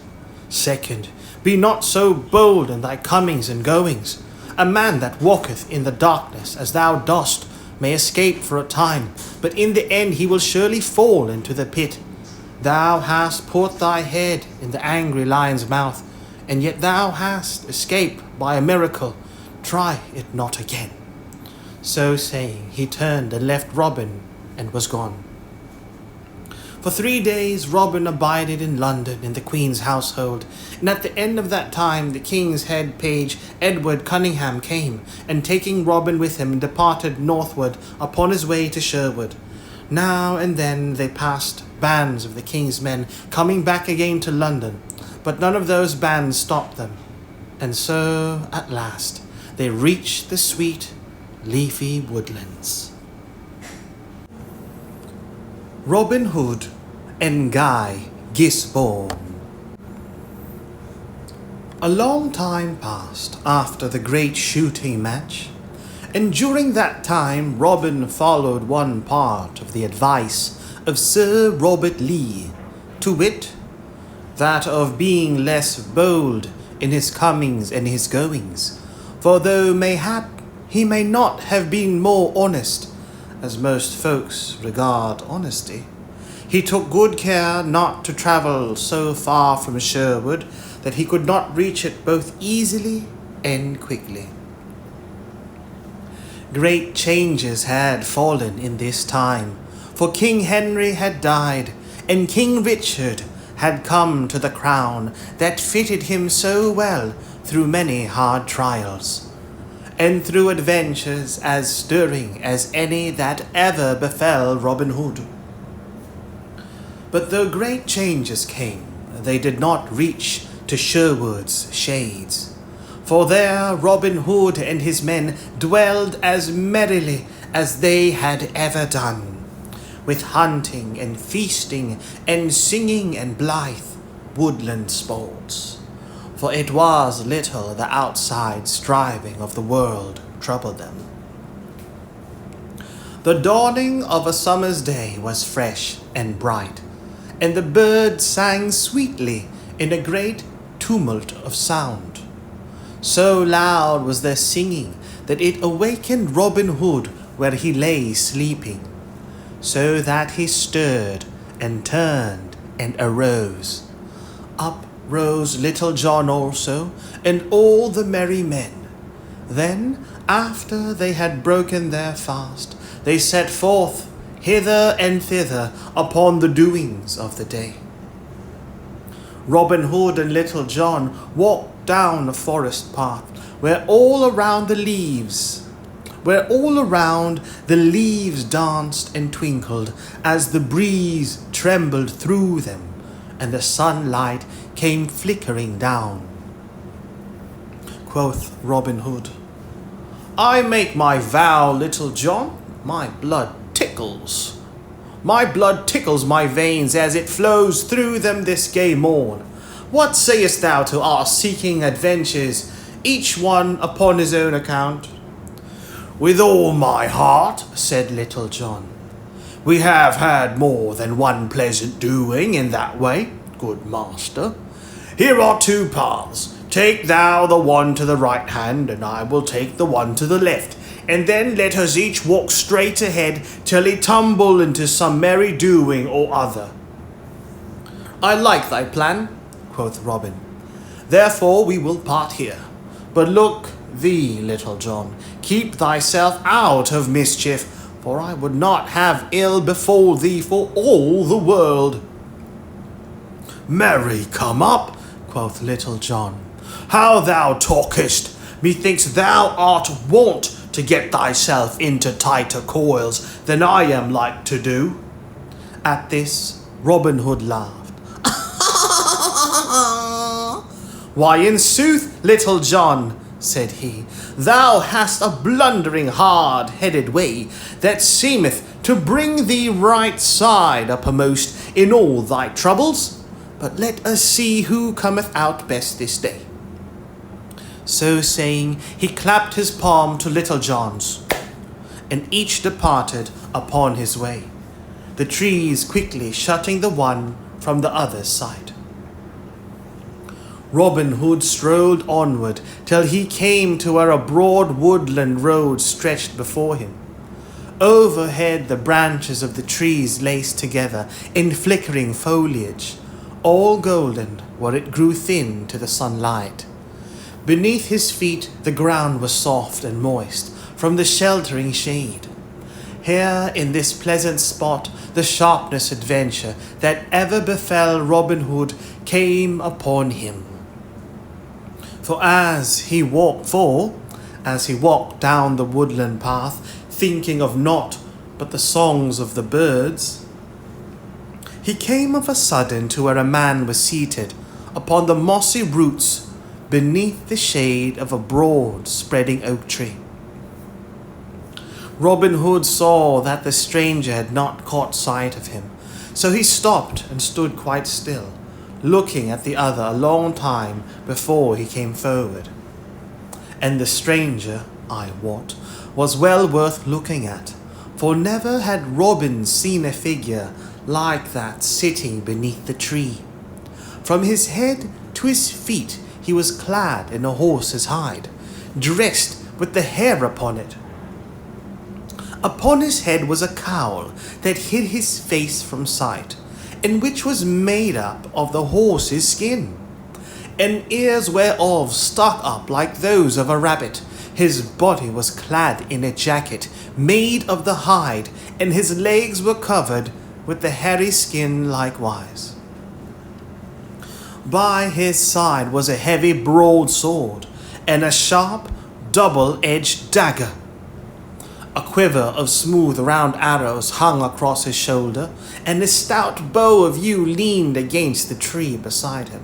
Second, be not so bold in thy comings and goings. A man that walketh in the darkness, as thou dost, may escape for a time, but in the end he will surely fall into the pit. Thou hast put thy head in the angry lion's mouth, and yet thou hast escaped by a miracle. Try it not again." So saying, he turned and left Robin, and was gone. For 3 days Robin abided in London in the Queen's household, and at the end of that time the King's head page Edward Cunningham came, and taking Robin with him departed northward upon his way to Sherwood. Now and then they passed bands of the King's men coming back again to London, but none of those bands stopped them, and so at last they reached the sweet, leafy woodlands. Robin Hood and Guy Gisbourne. A long time passed after the great shooting match, and during that time Robin followed one part of the advice of Sir Robert Lee, to wit, that of being less bold in his comings and his goings, for though mayhap he may not have been more honest, as most folks regard honesty, he took good care not to travel so far from Sherwood that he could not reach it both easily and quickly. Great changes had fallen in this time, for King Henry had died, and King Richard had come to the crown that fitted him so well through many hard trials. and through adventures as stirring as any that ever befell Robin Hood. But though great changes came, they did not reach to Sherwood's shades. For there Robin Hood and his men dwelled as merrily as they had ever done, with hunting and feasting and singing and blithe woodland sports. For it was little the outside striving of the world troubled them. The dawning of a summer's day was fresh and bright, and the birds sang sweetly in a great tumult of sound. So loud was their singing that it awakened Robin Hood where he lay sleeping, so that he stirred and turned and arose. Up rose Little John also, and all the merry men. Then, after they had broken their fast, they set forth hither and thither upon the doings of the day. Robin Hood and Little John walked down a forest path where all around the leaves danced and twinkled as the breeze trembled through them and the sunlight came flickering down. Quoth Robin Hood, "I make my vow, Little John, my blood tickles. My blood tickles my veins as it flows through them this gay morn. What sayest thou to our seeking adventures, each one upon his own account?" "With all my heart," said Little John. "We have had more than one pleasant doing in that way, good master. Here are two paths. Take thou the one to the right hand, and I will take the one to the left, and then let us each walk straight ahead till he tumble into some merry doing or other." "I like thy plan," quoth Robin. "Therefore we will part here. But look thee, Little John, keep thyself out of mischief, for I would not have ill befall thee for all the world." "Marry, come up," quoth Little John. "How thou talkest! Methinks thou art wont to get thyself into tighter coils than I am like to do." At this, Robin Hood laughed. "Why, in sooth, Little John," said he, "thou hast a blundering, hard-headed way that seemeth to bring thee right side uppermost in all thy troubles. But let us see who cometh out best this day." So saying, he clapped his palm to Little John's, and each departed upon his way, the trees quickly shutting the one from the other's sight. Robin Hood strolled onward till he came to where a broad woodland road stretched before him. Overhead the branches of the trees laced together in flickering foliage, all golden where it grew thin to the sunlight. Beneath his feet the ground was soft and moist from the sheltering shade. Here in this pleasant spot the sharpest adventure that ever befell Robin Hood came upon him. For as he walked down the woodland path, thinking of naught but the songs of the birds, he came of a sudden to where a man was seated upon the mossy roots beneath the shade of a broad spreading oak tree. Robin Hood saw that the stranger had not caught sight of him, so he stopped and stood quite still, looking at the other a long time before he came forward. And the stranger, I wot, was well worth looking at, for never had Robin seen a figure like that sitting beneath the tree. From his head to his feet he was clad in a horse's hide, dressed with the hair upon it. Upon his head was a cowl that hid his face from sight, and which was made up of the horse's skin, and ears whereof stuck up like those of a rabbit. His body was clad in a jacket made of the hide, and his legs were covered with the hairy skin likewise. By his side was a heavy broadsword, and a sharp, double-edged dagger. A quiver of smooth round arrows hung across his shoulder, and a stout bow of yew leaned against the tree beside him.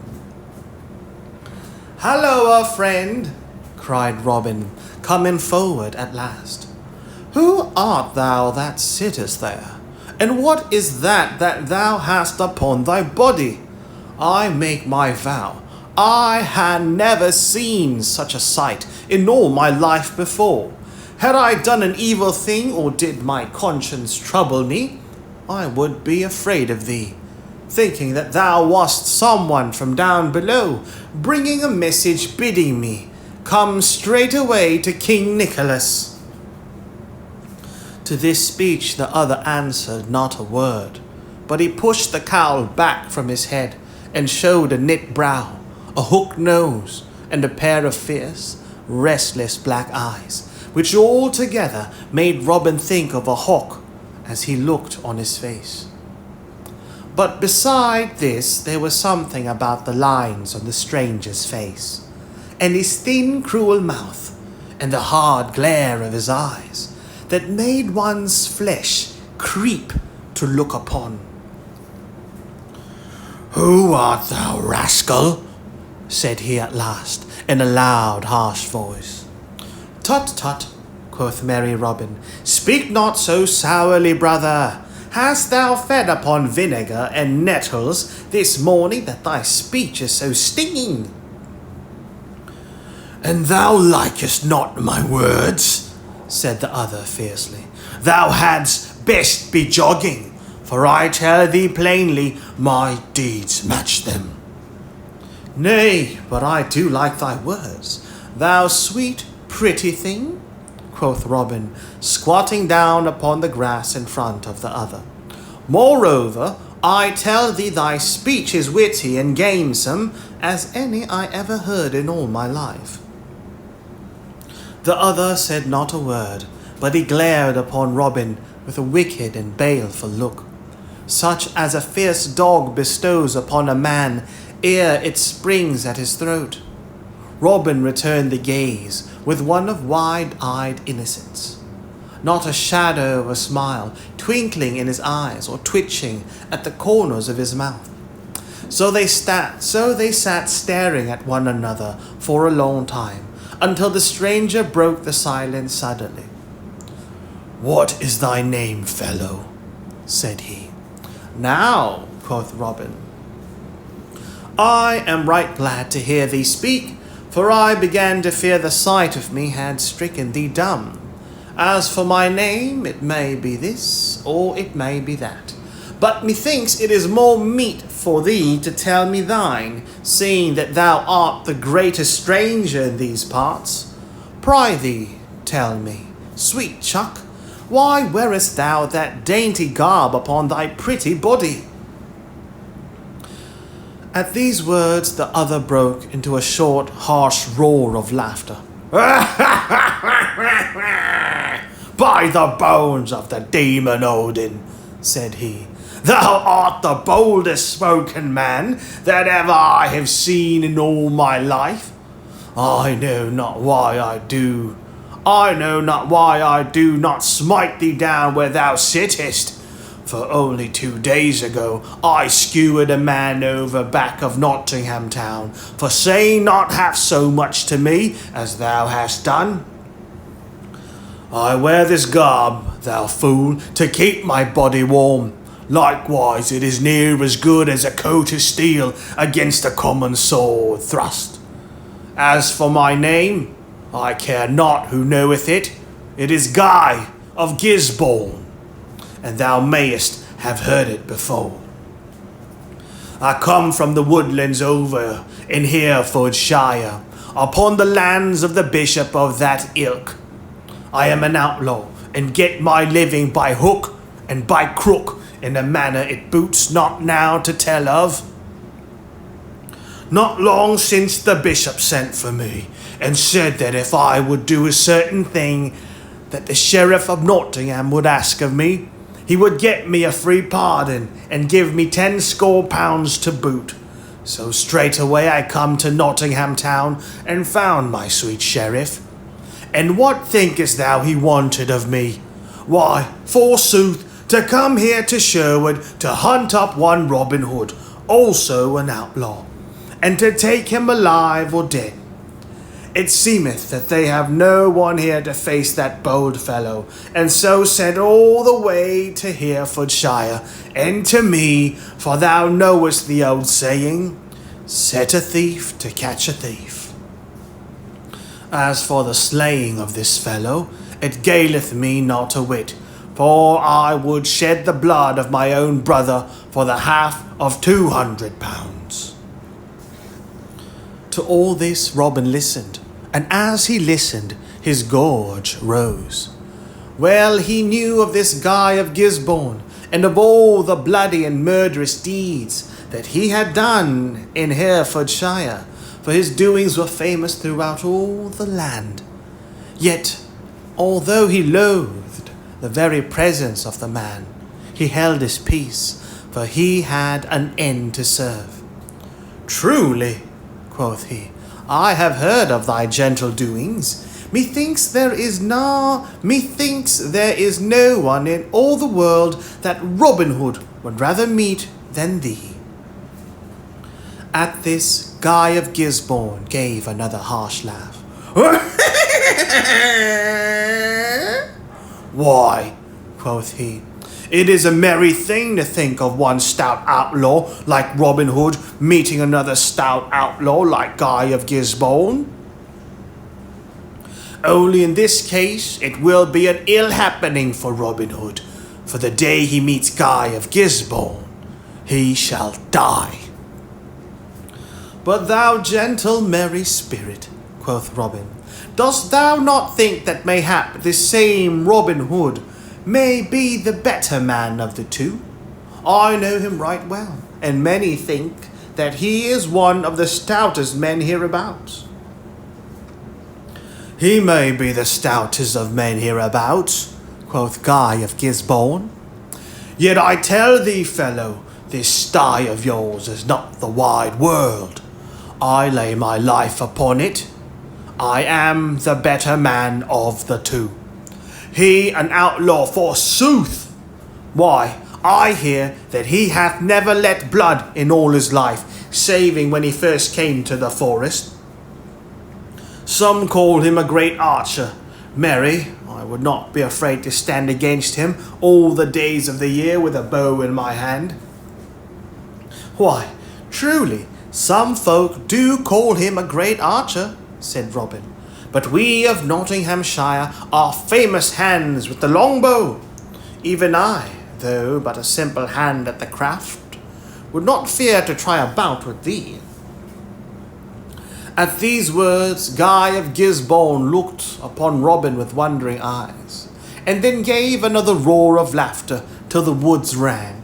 "Halloa, friend!" cried Robin, coming forward at last. "Who art thou that sittest there? And what is that thou hast upon thy body? I make my vow, I had never seen such a sight in all my life before. Had I done an evil thing, or did my conscience trouble me, I would be afraid of thee, thinking that thou wast someone from down below, bringing a message bidding me come straight away to King Nicholas." To this speech the other answered not a word, but he pushed the cowl back from his head and showed a knit brow, a hooked nose, and a pair of fierce, restless black eyes, which all together made Robin think of a hawk as he looked on his face. But beside this there was something about the lines on the stranger's face, and his thin, cruel mouth, and the hard glare of his eyes, that made one's flesh creep to look upon. "Who art thou, rascal?" said he at last, in a loud, harsh voice. "Tut, tut," quoth merry Robin, "speak not so sourly, brother. Hast thou fed upon vinegar and nettles this morning that thy speech is so stinging?" "And thou likest not my words?" said the other fiercely. "Thou hadst best be jogging, for I tell thee plainly, my deeds match them." "Nay, but I do like thy words, thou sweet, pretty thing," quoth Robin, squatting down upon the grass in front of the other. "Moreover, I tell thee thy speech is witty and gamesome as any I ever heard in all my life." The other said not a word, but he glared upon Robin with a wicked and baleful look, such as a fierce dog bestows upon a man ere it springs at his throat. Robin returned the gaze with one of wide-eyed innocence, not a shadow of a smile twinkling in his eyes or twitching at the corners of his mouth. So they sat staring at one another for a long time, until the stranger broke the silence suddenly. "What is thy name, fellow?" said he. "Now," quoth Robin, "I am right glad to hear thee speak, for I began to fear the sight of me had stricken thee dumb. As for my name, it may be this, or it may be that. But methinks it is more meet for thee to tell me thine, seeing that thou art the greatest stranger in these parts. Prithee, tell me, sweet chuck, why wearest thou that dainty garb upon thy pretty body?" At these words the other broke into a short, harsh roar of laughter. "By the bones of the demon Odin," said he, "thou art the boldest spoken man that ever I have seen in all my life. I know not why I do not smite thee down where thou sittest, for only 2 days ago I skewered a man over back of Nottingham town for saying not half so much to me as thou hast done. I wear this garb, thou fool, to keep my body warm. Likewise, it is near as good as a coat of steel against a common sword thrust. As for my name, I care not who knoweth it. It is Guy of Gisbourne, and thou mayest have heard it before. I come from the woodlands over in Herefordshire, upon the lands of the bishop of that ilk. I am an outlaw, and get my living by hook and by crook, in a manner it boots not now to tell of. Not long since the bishop sent for me, and said that if I would do a certain thing that the sheriff of Nottingham would ask of me, he would get me a free pardon and give me 10 score pounds to boot. So straight away I come to Nottingham town and found my sweet sheriff. And what thinkest thou he wanted of me? Why, forsooth, to come here to Sherwood to hunt up one Robin Hood, also an outlaw, and to take him alive or dead. It seemeth that they have no one here to face that bold fellow, and so sent all the way to Herefordshire, and to me, for thou knowest the old saying, set a thief to catch a thief. As for the slaying of this fellow, it galeth me not a whit, for I would shed the blood of my own brother for the half of 200 pounds. To all this Robin listened, and as he listened, his gorge rose. Well he knew of this Guy of Gisbourne, and of all the bloody and murderous deeds that he had done in Herefordshire, for his doings were famous throughout all the land. Yet, although he loathed the very presence of the man, he held his peace, for he had an end to serve. Truly, quoth he, I have heard of thy gentle doings. Methinks there is no one in all the world that Robin Hood would rather meet than thee. At this, Guy of Gisbourne gave another harsh laugh. Why, quoth he, it is a merry thing to think of one stout outlaw like Robin Hood meeting another stout outlaw like Guy of Gisbourne. Only in this case it will be an ill happening for Robin Hood, for the day he meets Guy of Gisbourne, he shall die. But thou gentle merry spirit, quoth Robin, dost thou not think that mayhap this same Robin Hood may be the better man of the two? I know him right well, and many think that he is one of the stoutest men hereabouts. He may be the stoutest of men hereabouts, quoth Guy of Gisbourne. Yet I tell thee, fellow, this sty of yours is not the wide world. I lay my life upon it. I am the better man of the two. He an outlaw forsooth! Why, I hear that he hath never let blood in all his life, saving when he first came to the forest. Some call him a great archer. Marry, I would not be afraid to stand against him all the days of the year with a bow in my hand. Why, truly, some folk do call him a great archer, said Robin. But we of Nottinghamshire are famous hands with the longbow. Even I, though but a simple hand at the craft, would not fear to try a bout with thee. At these words, Guy of Gisbourne looked upon Robin with wondering eyes, and then gave another roar of laughter till the woods rang.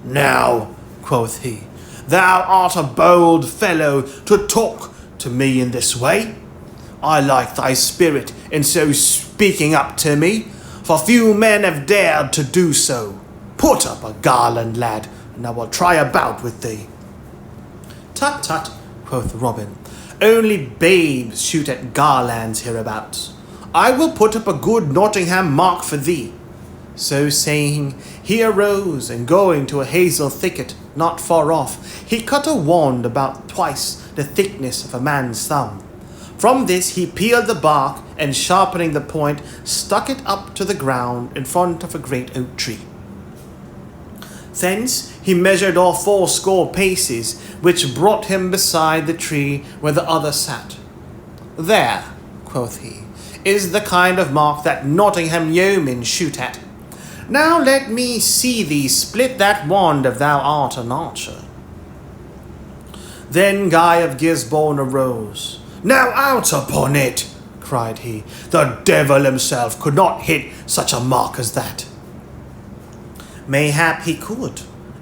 Now, quoth he, thou art a bold fellow to talk to me in this way. I like thy spirit in so speaking up to me, for few men have dared to do so. Put up a garland, lad, and I will try a bout with thee. Tut, tut, quoth Robin, only babes shoot at garlands hereabouts. I will put up a good Nottingham mark for thee. So saying, he arose, and going to a hazel thicket not far off, he cut a wand about twice the thickness of a man's thumb. From this he peeled the bark, and sharpening the point, stuck it up to the ground in front of a great oak tree. Thence he measured off 80 paces, which brought him beside the tree where the other sat. There, quoth he, is the kind of mark that Nottingham yeomen shoot at. Now let me see thee split that wand if thou art an archer. Then Guy of Gisbourne arose. Now out upon it, cried he. The devil himself could not hit such a mark as that. Mayhap he could,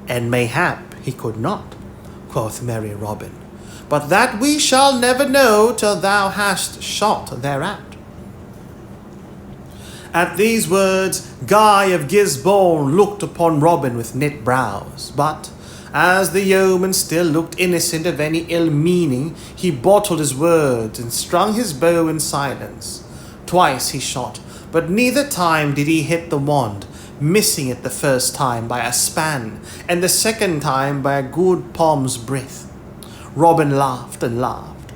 and mayhap he could not, quoth merry Robin. But that we shall never know till thou hast shot thereat. At these words, Guy of Gisbourne looked upon Robin with knit brows, but, As the yeoman still looked innocent of any ill meaning, he bottled his words and strung his bow in silence. Twice he shot, but neither time did he hit the wand, missing it the first time by a span, and the second time by a good palm's breadth. Robin laughed and laughed.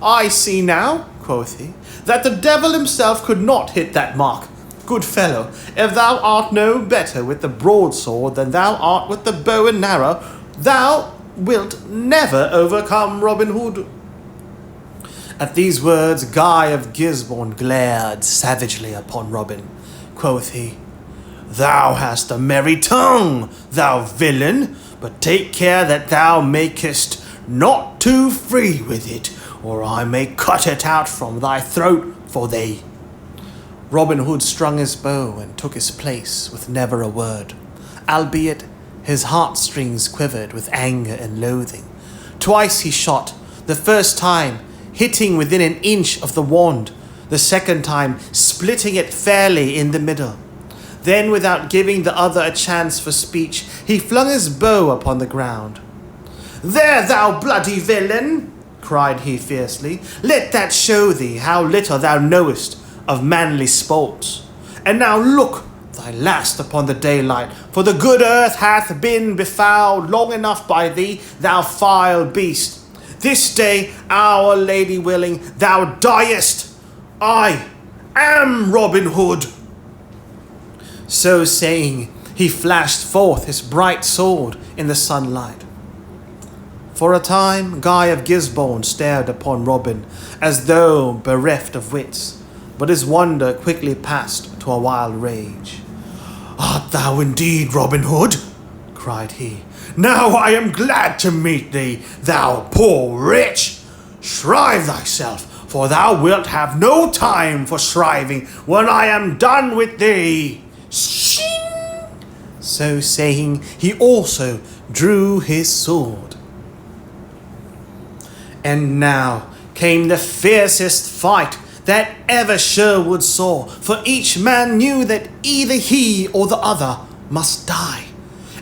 I see now, quoth he, that the devil himself could not hit that mark. Good fellow, if thou art no better with the broadsword than thou art with the bow and arrow, thou wilt never overcome Robin Hood. At these words, Guy of Gisbourne glared savagely upon Robin. Quoth he, Thou hast a merry tongue, thou villain, but take care that thou makest not too free with it, or I may cut it out from thy throat for thee. Robin Hood strung his bow and took his place with never a word, albeit his heartstrings quivered with anger and loathing. Twice he shot, the first time hitting within an inch of the wand, the second time splitting it fairly in the middle. Then, without giving the other a chance for speech, he flung his bow upon the ground. There, thou bloody villain, cried he fiercely, let that show thee how little thou knowest of manly sports. And now look thy last upon the daylight, for the good earth hath been befouled long enough by thee, thou vile beast. This day, our Lady willing, thou diest. I am Robin Hood. So saying, he flashed forth his bright sword in the sunlight. For a time, Guy of Gisbourne stared upon Robin as though bereft of wits, but his wonder quickly passed to a wild rage. Art thou indeed Robin Hood? Cried he. Now I am glad to meet thee, thou poor wretch. Shrive thyself, for thou wilt have no time for shriving when I am done with thee. Shing! So saying, he also drew his sword. And now came the fiercest fight that ever Sherwood saw, for each man knew that either he or the other must die,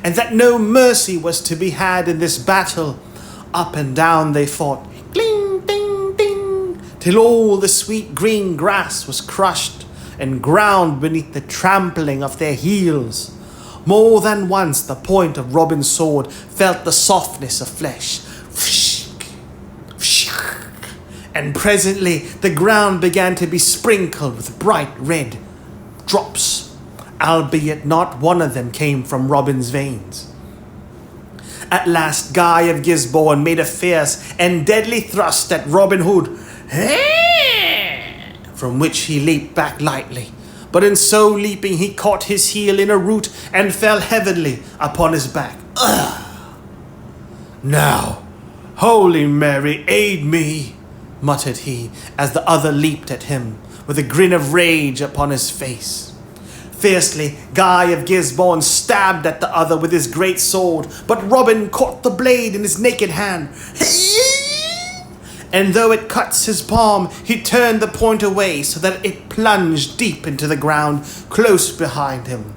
and that no mercy was to be had in this battle. Up and down they fought, cling, ding, ding, till all the sweet green grass was crushed and ground beneath the trampling of their heels. More than once the point of Robin's sword felt the softness of flesh. And presently the ground began to be sprinkled with bright red drops, albeit not one of them came from Robin's veins. At last Guy of Gisbourne made a fierce and deadly thrust at Robin Hood, from which he leaped back lightly, but in so leaping he caught his heel in a root and fell heavily upon his back. Now, Holy Mary, aid me, muttered he, as the other leaped at him, with a grin of rage upon his face. Fiercely, Guy of Gisbourne stabbed at the other with his great sword, but Robin caught the blade in his naked hand. And though it cuts his palm, he turned the point away so that it plunged deep into the ground, close beside him.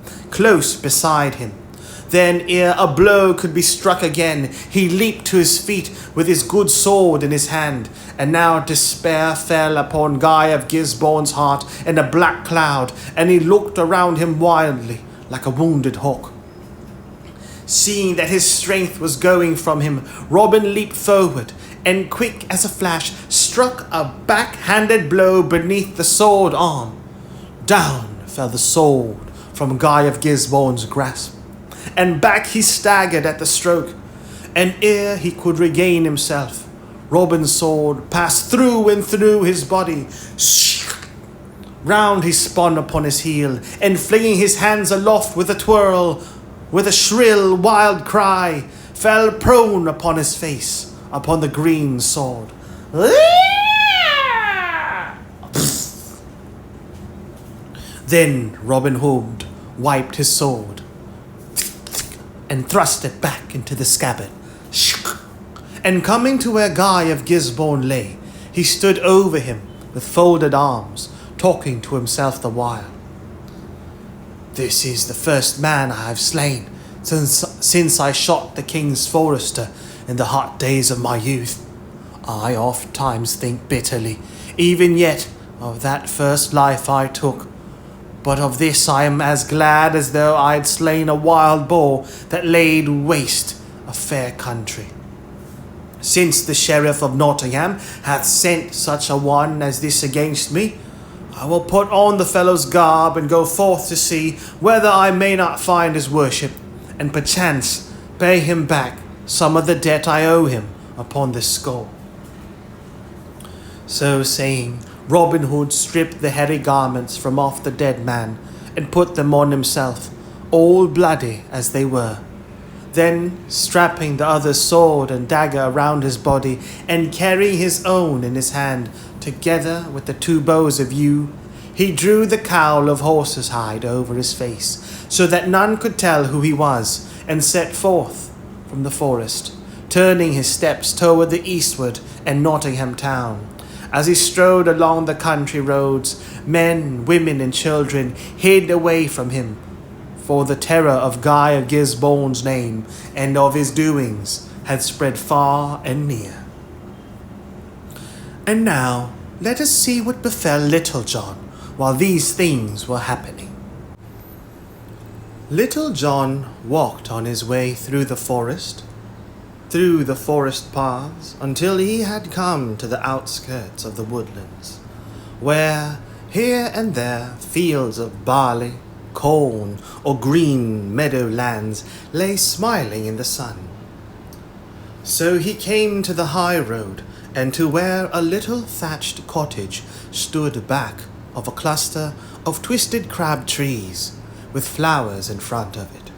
Then, ere a blow could be struck again, he leaped to his feet with his good sword in his hand, and now despair fell upon Guy of Gisbourne's heart in a black cloud, and he looked around him wildly, like a wounded hawk. Seeing that his strength was going from him, Robin leaped forward, and quick as a flash, struck a back-handed blow beneath the sword arm. Down fell the sword from Guy of Gisbourne's grasp, and back he staggered at the stroke, and ere he could regain himself, Robin's sword passed through and through his body. Round he spun upon his heel, and flinging his hands aloft with a twirl, with a shrill, wild cry, fell prone upon his face, upon the green sword. Then Robin Hood wiped his sword and thrust it back into the scabbard. And coming to where Guy of Gisbourne lay, he stood over him with folded arms, talking to himself the while. This is the first man I have slain, since I shot the king's forester in the hot days of my youth. I ofttimes think bitterly, even yet, of that first life I took. But of this I am as glad as though I had slain a wild boar that laid waste a fair country. Since the sheriff of Nottingham hath sent such a one as this against me, I will put on the fellow's garb and go forth to see whether I may not find his worship, and perchance pay him back some of the debt I owe him upon this score." So saying, Robin Hood stripped the hairy garments from off the dead man and put them on himself, all bloody as they were. Then, strapping the other's sword and dagger around his body and carrying his own in his hand, together with the 2 bows of yew, he drew the cowl of horse's hide over his face, so that none could tell who he was, and set forth from the forest, turning his steps toward the eastward and Nottingham town. As he strode along the country roads, men, women, and children hid away from him, for the terror of Guy of Gisbourne's name and of his doings had spread far and near. And now, let us see what befell Little John while these things were happening. Little John walked on his way through the forest paths, until he had come to the outskirts of the woodlands, where here and there fields of barley, corn, or green meadowlands lay smiling in the sun. So he came to the high road, and to where a little thatched cottage stood back of a cluster of twisted crab trees with flowers in front of it.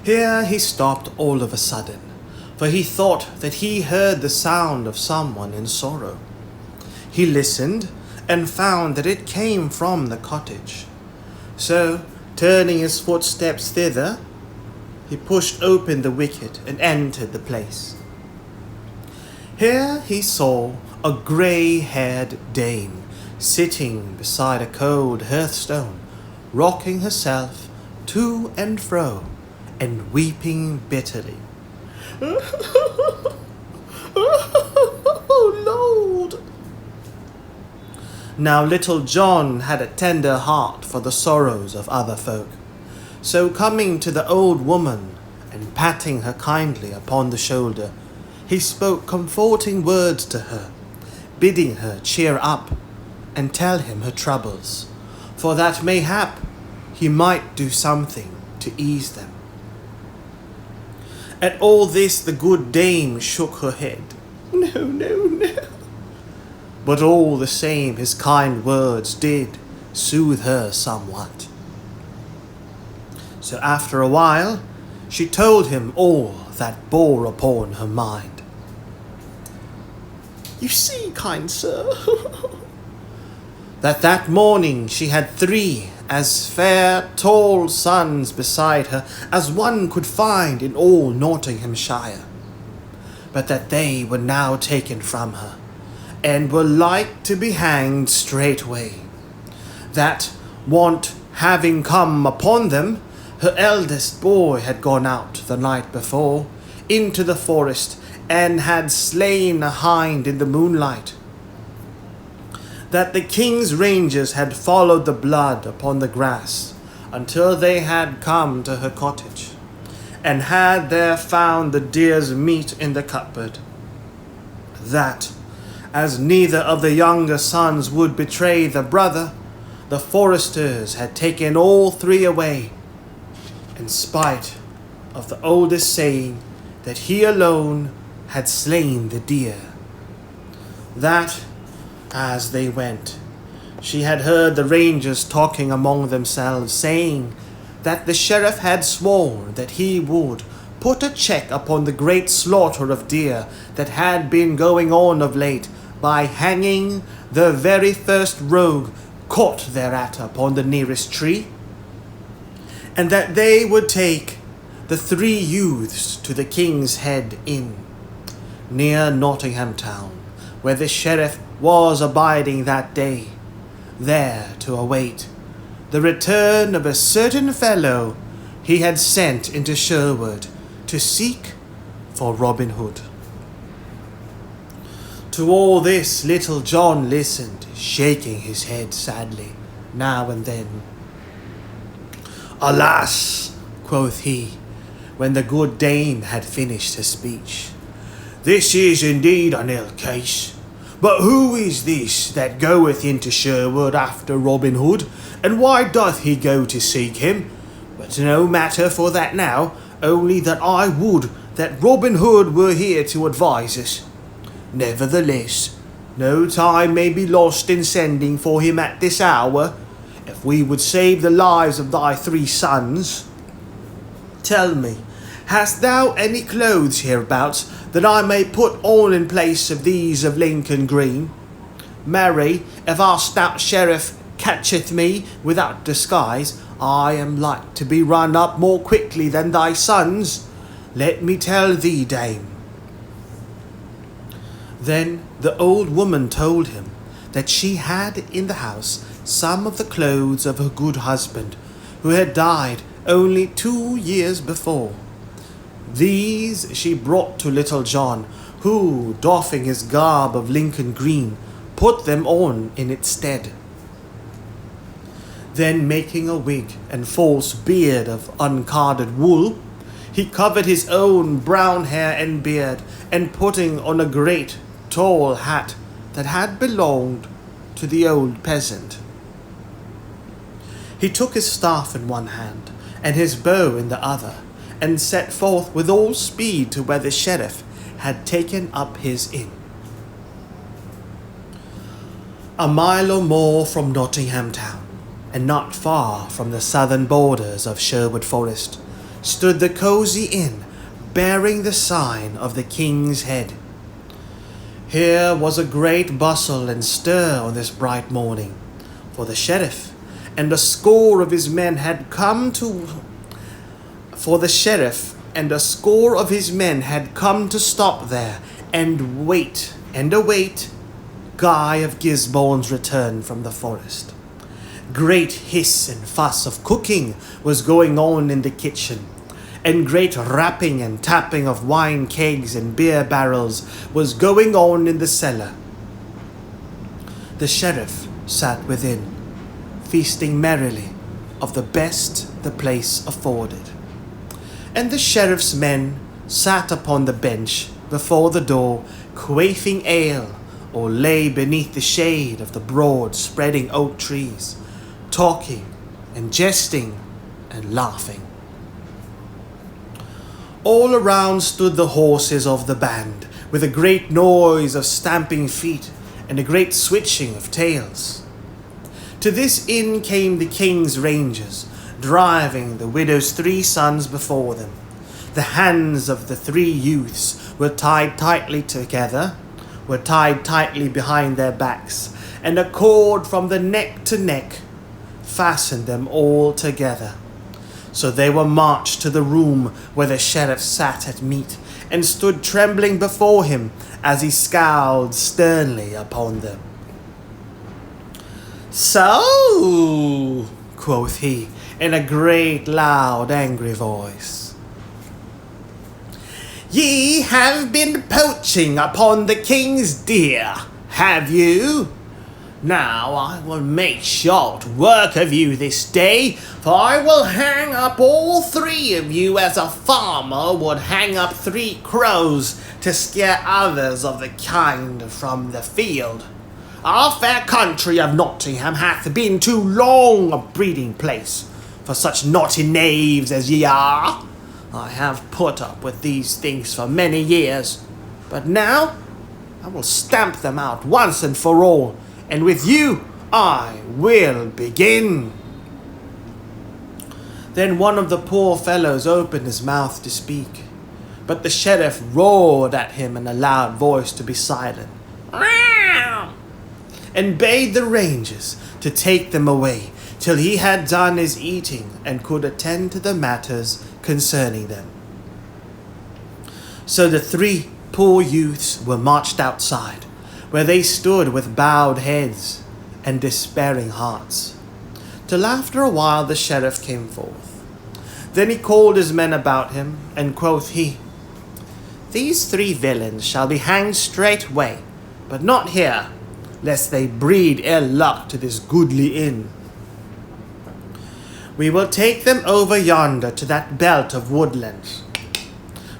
Here he stopped all of a sudden, for he thought that he heard the sound of someone in sorrow. He listened and found that it came from the cottage. So, turning his footsteps thither, he pushed open the wicket and entered the place. Here he saw a grey-haired dame sitting beside a cold hearthstone, rocking herself to and fro and weeping bitterly. "Oh, Lord!" Now Little John had a tender heart for the sorrows of other folk. So coming to the old woman and patting her kindly upon the shoulder, he spoke comforting words to her, bidding her cheer up and tell him her troubles, for that mayhap he might do something to ease them. At all this the good dame shook her head. "No, no, no." But all the same his kind words did soothe her somewhat. So after a while she told him all that bore upon her mind. "You see, kind sir," that morning she had 3 as fair, tall sons beside her as one could find in all Nottinghamshire, but that they were now taken from her, and were like to be hanged straightway. That, want having come upon them, her eldest boy had gone out the night before into the forest, and had slain a hind in the moonlight. That the king's rangers had followed the blood upon the grass until they had come to her cottage, and had there found the deer's meat in the cupboard. That, as neither of the younger sons would betray the brother, the foresters had taken all 3 away, in spite of the oldest saying that he alone had slain the deer. That, as they went, she had heard the rangers talking among themselves, saying that the sheriff had sworn that he would put a check upon the great slaughter of deer that had been going on of late by hanging the very first rogue caught thereat upon the nearest tree, and that they would take the 3 youths to the King's Head Inn, near Nottingham town, where the sheriff was abiding that day, there to await the return of a certain fellow he had sent into Sherwood to seek for Robin Hood. To all this Little John listened, shaking his head sadly, now and then. "Alas," quoth he, when the good dame had finished her speech, "this is indeed an ill case. But who is this that goeth into Sherwood after Robin Hood, and why doth he go to seek him? But no matter for that now, only that I would that Robin Hood were here to advise us. Nevertheless, no time may be lost in sending for him at this hour, if we would save the lives of thy 3 sons. Tell me, hast thou any clothes hereabouts that I may put on in place of these of Lincoln Green? Marry, if our stout sheriff catcheth me without disguise, I am like to be run up more quickly than thy sons. Let me tell thee, dame." Then the old woman told him that she had in the house some of the clothes of her good husband, who had died only 2 years before. These she brought to Little John, who, doffing his garb of Lincoln Green, put them on in its stead. Then, making a wig and false beard of uncarded wool, he covered his own brown hair and beard, and putting on a great tall hat that had belonged to the old peasant, he took his staff in one hand and his bow in the other, and set forth with all speed to where the sheriff had taken up his inn. A mile or more from Nottingham town, and not far from the southern borders of Sherwood Forest, stood the cosy inn bearing the sign of the King's Head. Here was a great bustle and stir on this bright morning, for the sheriff and a score of his men had come to stop there and wait and await Guy of Gisbourne's return from the forest. Great hiss and fuss of cooking was going on in the kitchen, and great rapping and tapping of wine kegs and beer barrels was going on in the cellar. The sheriff sat within, feasting merrily of the best the place afforded, and the sheriff's men sat upon the bench before the door, quaffing ale, or lay beneath the shade of the broad spreading oak trees, talking and jesting and laughing. All around stood the horses of the band, with a great noise of stamping feet and a great switching of tails. To this inn came the king's rangers, driving the widow's 3 sons before them. The hands of the 3 youths were tied tightly behind their backs, and a cord from the neck to neck fastened them all together. So they were marched to the room where the sheriff sat at meat, and stood trembling before him as he scowled sternly upon them. "So," quoth he, in a great loud angry voice, "ye have been poaching upon the king's deer, have you? Now I will make short work of you this day, for I will hang up all 3 of you as a farmer would hang up 3 crows to scare others of the kind from the field. Our fair country of Nottingham hath been too long a breeding place for such naughty knaves as ye are. I have put up with these things for many years, but now I will stamp them out once and for all, and with you I will begin." Then one of the poor fellows opened his mouth to speak, but the sheriff roared at him in a loud voice to be silent, and bade the rangers to take them away till he had done his eating and could attend to the matters concerning them. So the 3 poor youths were marched outside, where they stood with bowed heads and despairing hearts, till after a while the sheriff came forth. Then he called his men about him, and quoth he, These 3 villains shall be hanged straightway, but not here, lest they breed ill luck to this goodly inn. We will take them over yonder to that belt of woodlands,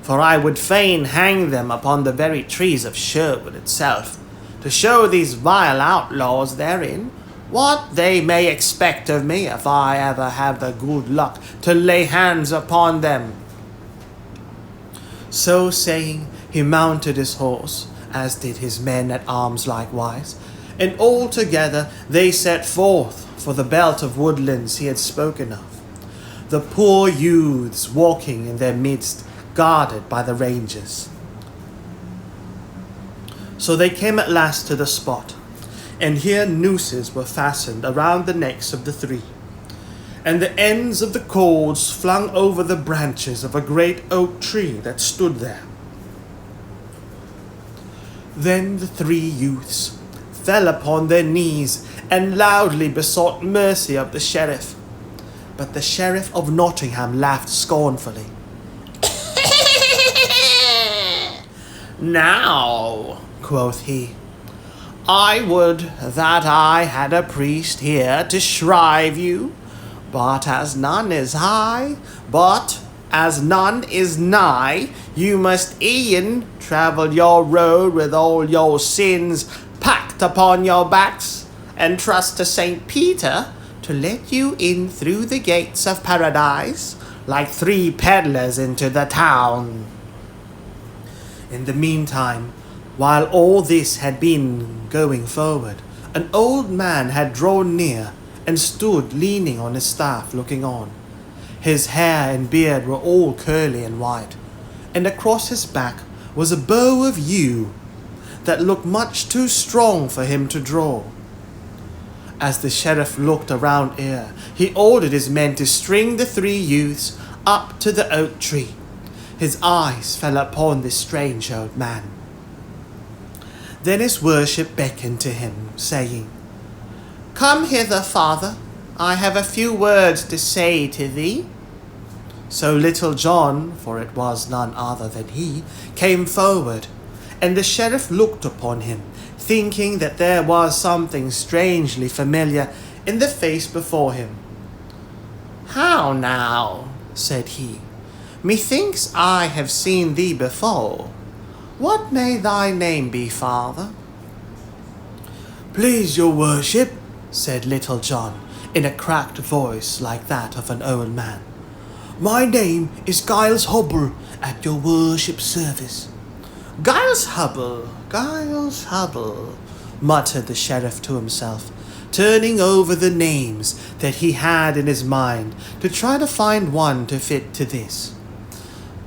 for I would fain hang them upon the very trees of Sherwood itself, to show these vile outlaws therein what they may expect of me if I ever have the good luck to lay hands upon them. So saying, he mounted his horse, as did his men at arms likewise, and all together they set forth for the belt of woodlands he had spoken of, the poor youths walking in their midst, guarded by the rangers. So they came at last to the spot, and here nooses were fastened around the necks of the 3, and the ends of the cords flung over the branches of a great oak tree that stood there. Then the 3 youths fell upon their knees and loudly besought mercy of the sheriff. But the Sheriff of Nottingham laughed scornfully. Now, quoth he, I would that I had a priest here to shrive you, but as none is nigh, you must e'en travel your road with all your sins packed upon your backs, and trust to St. Peter to let you in through the gates of paradise, like 3 peddlers into the town. In the meantime, while all this had been going forward, an old man had drawn near and stood leaning on his staff looking on. His hair and beard were all curly and white, and across his back was a bow of yew that looked much too strong for him to draw. As the sheriff looked around here, he ordered his men to string the 3 youths up to the oak tree. His eyes fell upon this strange old man. Then his worship beckoned to him, saying, Come hither, father, I have a few words to say to thee. So Little John, for it was none other than he, came forward, and the sheriff looked upon him, thinking that there was something strangely familiar in the face before him. How now, said he, methinks I have seen thee before. What may thy name be, father? Please your worship, said Little John, in a cracked voice like that of an old man. My name is Giles Hubble, at your worship's service. Giles Hubble, muttered the sheriff to himself, turning over the names that he had in his mind to try to find one to fit to this.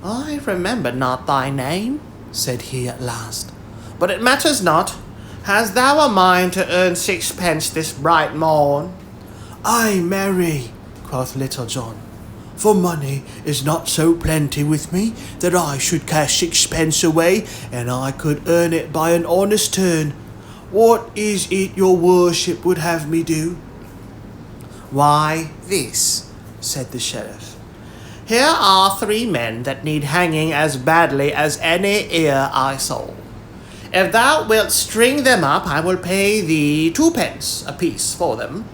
I remember not thy name, said he at last, but it matters not. Hast thou a mind to earn 6pence this bright morn? Ay, marry, quoth Little John, for money is not so plenty with me that I should cast 6pence away, and I could earn it by an honest turn. What is it your worship would have me do? Why, this, said the sheriff. Here are 3 men that need hanging as badly as any ear I saw. If thou wilt string them up, I will pay thee 2pence apiece for them.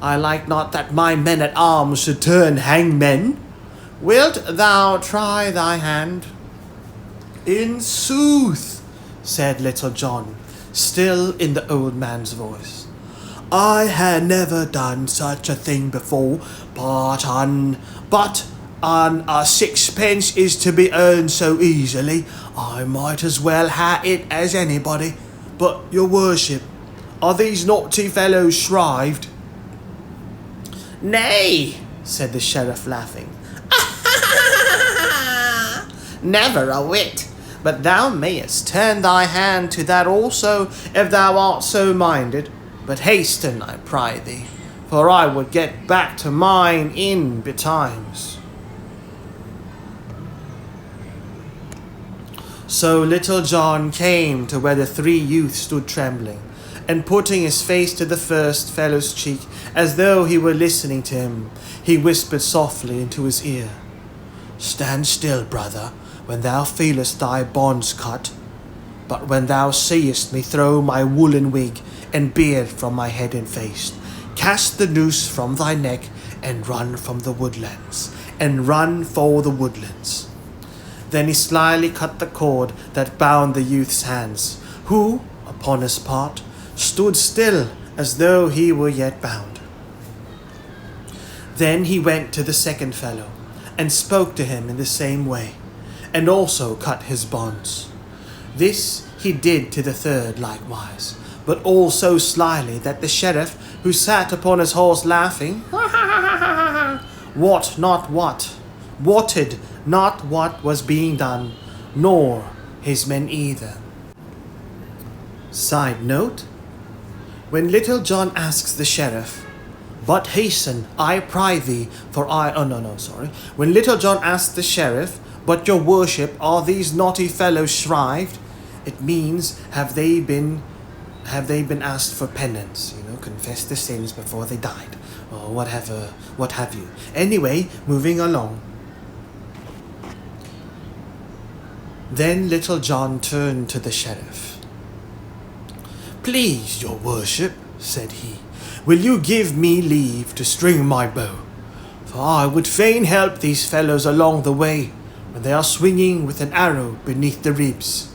I like not that my men-at-arms should turn hangmen. Wilt thou try thy hand? In sooth, said Little John, still in the old man's voice, I had never done such a thing before, but an a 6pence is to be earned so easily, I might as well ha' it as anybody. But, your worship, are these naughty fellows shrived? Nay, said the sheriff, laughing. Never a whit, but thou mayest turn thy hand to that also, if thou art so minded. But hasten, I pry thee, for I would get back to mine inn betimes. So Little John came to where the 3 youths stood trembling, and putting his face to the first fellow's cheek, as though he were listening to him, he whispered softly into his ear. "Stand still, brother, when thou feelest thy bonds cut. But when thou seest me throw my woolen wig and beard from my head and face, cast the noose from thy neck and run from the woodlands, and run for the woodlands." Then he slyly cut the cord that bound the youth's hands, who, upon his part, stood still as though he were yet bound. Then he went to the second fellow, and spoke to him in the same way, and also cut his bonds. This he did to the third likewise, but all so slyly that the sheriff, who sat upon his horse laughing, wotted not what was being done, nor his men either. Side note: when Little John asks the sheriff, "But hasten, I pry thee, for I..." When Little John asks the sheriff, "But your worship, are these naughty fellows shrived?" it means, have they been asked for penance, confess their sins before they died, or what have you. Anyway, moving along. Then Little John turned to the sheriff. "Please, your worship," said he, "will you give me leave to string my bow? For I would fain help these fellows along the way when they are swinging with an arrow beneath the ribs."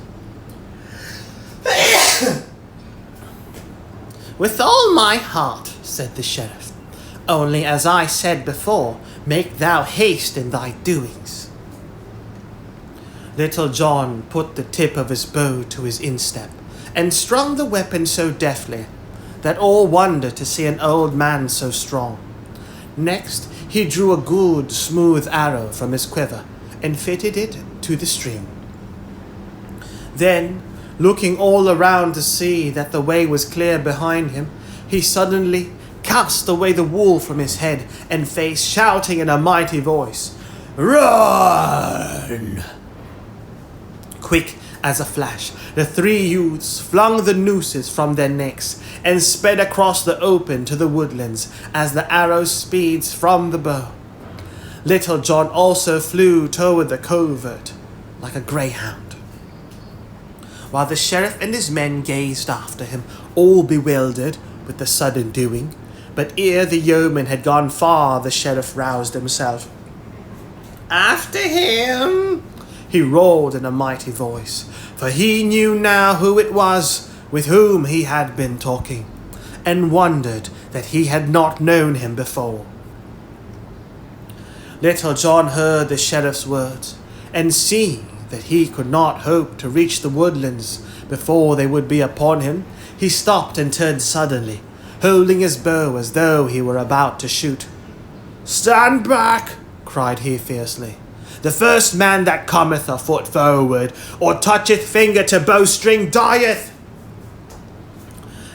"With all my heart," said the sheriff. "Only, as I said before, make thou haste in thy doings." Little John put the tip of his bow to his instep, and strung the weapon so deftly that all wondered to see an old man so strong. Next, he drew a good, smooth arrow from his quiver, and fitted it to the string. Then, looking all around to see that the way was clear behind him, he suddenly cast away the wool from his head and face, shouting in a mighty voice, "Run!" Quick as a flash, the three youths flung the nooses from their necks and sped across the open to the woodlands as the arrow speeds from the bow. Little John also flew toward the covert like a greyhound, while the sheriff and his men gazed after him, all bewildered with the sudden doing. But ere the yeoman had gone far, the sheriff roused himself. "After him!" he roared in a mighty voice, for he knew now who it was with whom he had been talking, and wondered that he had not known him before. Little John heard the sheriff's words, and seeing that he could not hope to reach the woodlands before they would be upon him, he stopped and turned suddenly, holding his bow as though he were about to shoot. "Stand back!" cried he fiercely. "The first man that cometh a foot forward, or toucheth finger to bowstring, dieth!"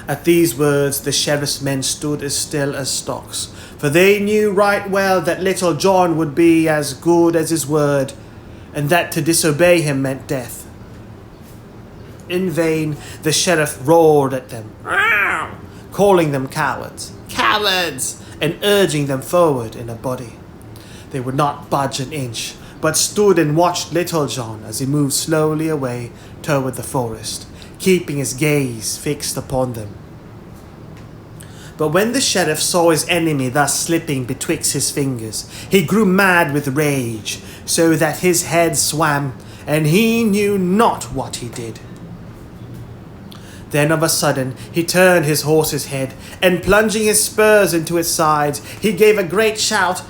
At these words the sheriff's men stood as still as stocks, for they knew right well that Little John would be as good as his word, and that to disobey him meant death. In vain the sheriff roared at them, calling them cowards, and urging them forward in a body. They would not budge an inch, but stood and watched Little John as he moved slowly away toward the forest, keeping his gaze fixed upon them. But when the sheriff saw his enemy thus slipping betwixt his fingers, he grew mad with rage, so that his head swam, and he knew not what he did. Then of a sudden he turned his horse's head, and plunging his spurs into its sides, he gave a great shout,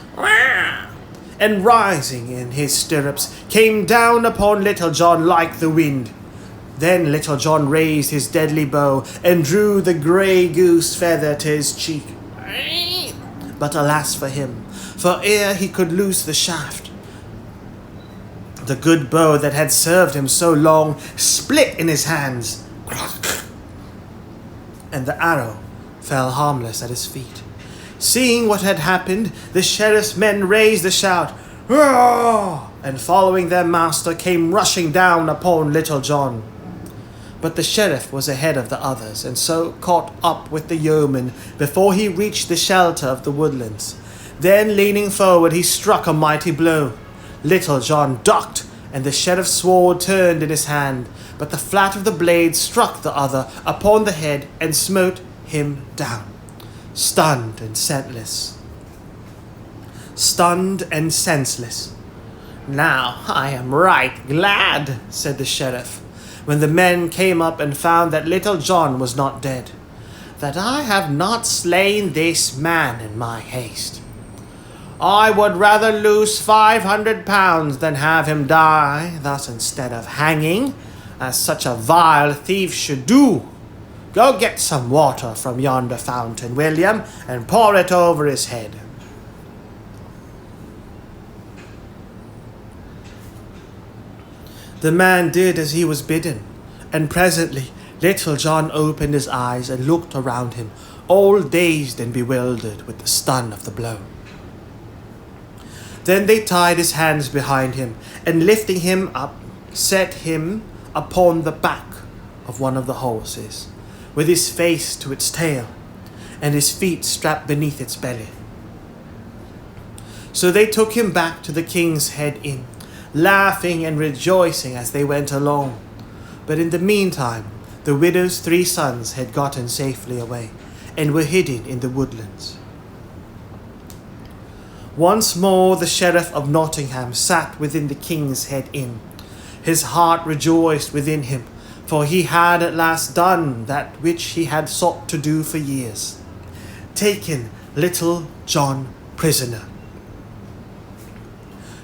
and rising in his stirrups, came down upon Little John like the wind. Then Little John raised his deadly bow, and drew the grey goose feather to his cheek. But alas for him, for ere he could loose the shaft, the good bow that had served him so long split in his hands, and the arrow fell harmless at his feet. Seeing what had happened, the sheriff's men raised a shout, "Roar!" and following their master came rushing down upon Little John. But the sheriff was ahead of the others, and so caught up with the yeoman before he reached the shelter of the woodlands. Then, leaning forward, he struck a mighty blow. Little John ducked, and the sheriff's sword turned in his hand, but the flat of the blade struck the other upon the head and smote him down, stunned and senseless. "Now I am right glad," said the sheriff, when the men came up and found that Little John was not dead, "that I have not slain this man in my haste. I would rather lose 500 pounds than have him die thus instead of hanging, as such a vile thief should do. Go get some water from yonder fountain, William, and pour it over his head." The man did as he was bidden, and presently Little John opened his eyes and looked around him, all dazed and bewildered with the stun of the blow. Then they tied his hands behind him, and lifting him up, set him upon the back of one of the horses, with his face to its tail, and his feet strapped beneath its belly. So they took him back to the King's Head Inn, laughing and rejoicing as they went along. But in the meantime, the widow's 3 sons had gotten safely away, and were hidden in the woodlands. Once more the Sheriff of Nottingham sat within the King's Head Inn. His heart rejoiced within him, for he had at last done that which he had sought to do for years, taken Little John prisoner.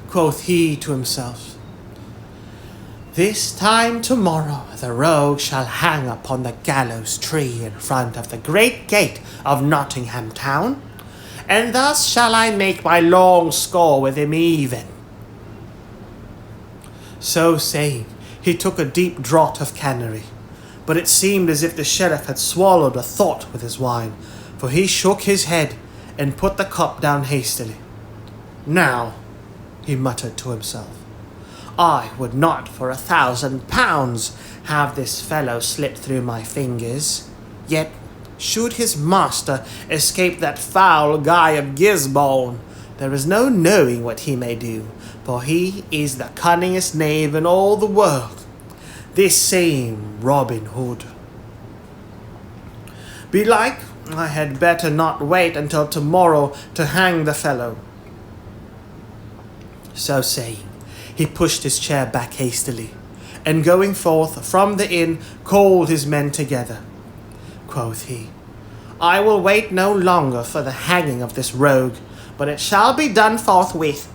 Quoth he to himself, "This time tomorrow the rogue shall hang upon the gallows tree in front of the great gate of Nottingham town, and thus shall I make my long score with him even." So saying, he took a deep draught of canary, but it seemed as if the sheriff had swallowed a thought with his wine, for he shook his head and put the cup down hastily. "Now," he muttered to himself, "I would not for 1,000 pounds have this fellow slip through my fingers. Yet, should his master escape that foul Guy of Gisbourne, there is no knowing what he may do, for he is the cunningest knave in all the world, this same Robin Hood. Belike, I had better not wait until tomorrow to hang the fellow." So saying, he pushed his chair back hastily, and going forth from the inn, called his men together. Quoth he, "I will wait no longer for the hanging of this rogue, but it shall be done forthwith,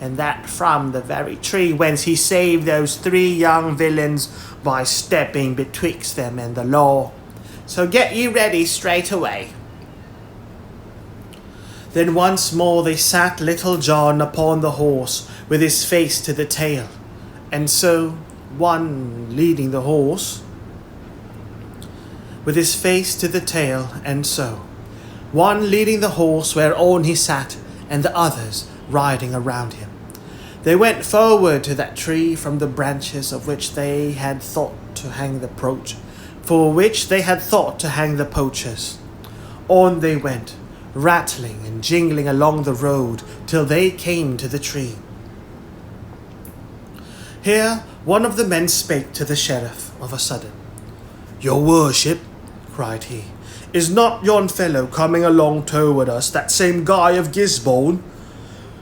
and that from the very tree whence he saved those 3 young villains by stepping betwixt them and the law. So get ye ready straight away." Then once more they sat Little John upon the horse, with his face to the tail, and so one leading the horse, with his face to the tail, and so one leading the horse whereon he sat, and the others riding around him. They went forward to that tree from the branches of which they had thought to hang the poachers. On they went, rattling and jingling along the road till they came to the tree. Here one of the men spake to the sheriff of a sudden. "Your worship," cried he, "is not yon fellow coming along toward us that same Guy of Gisbourne,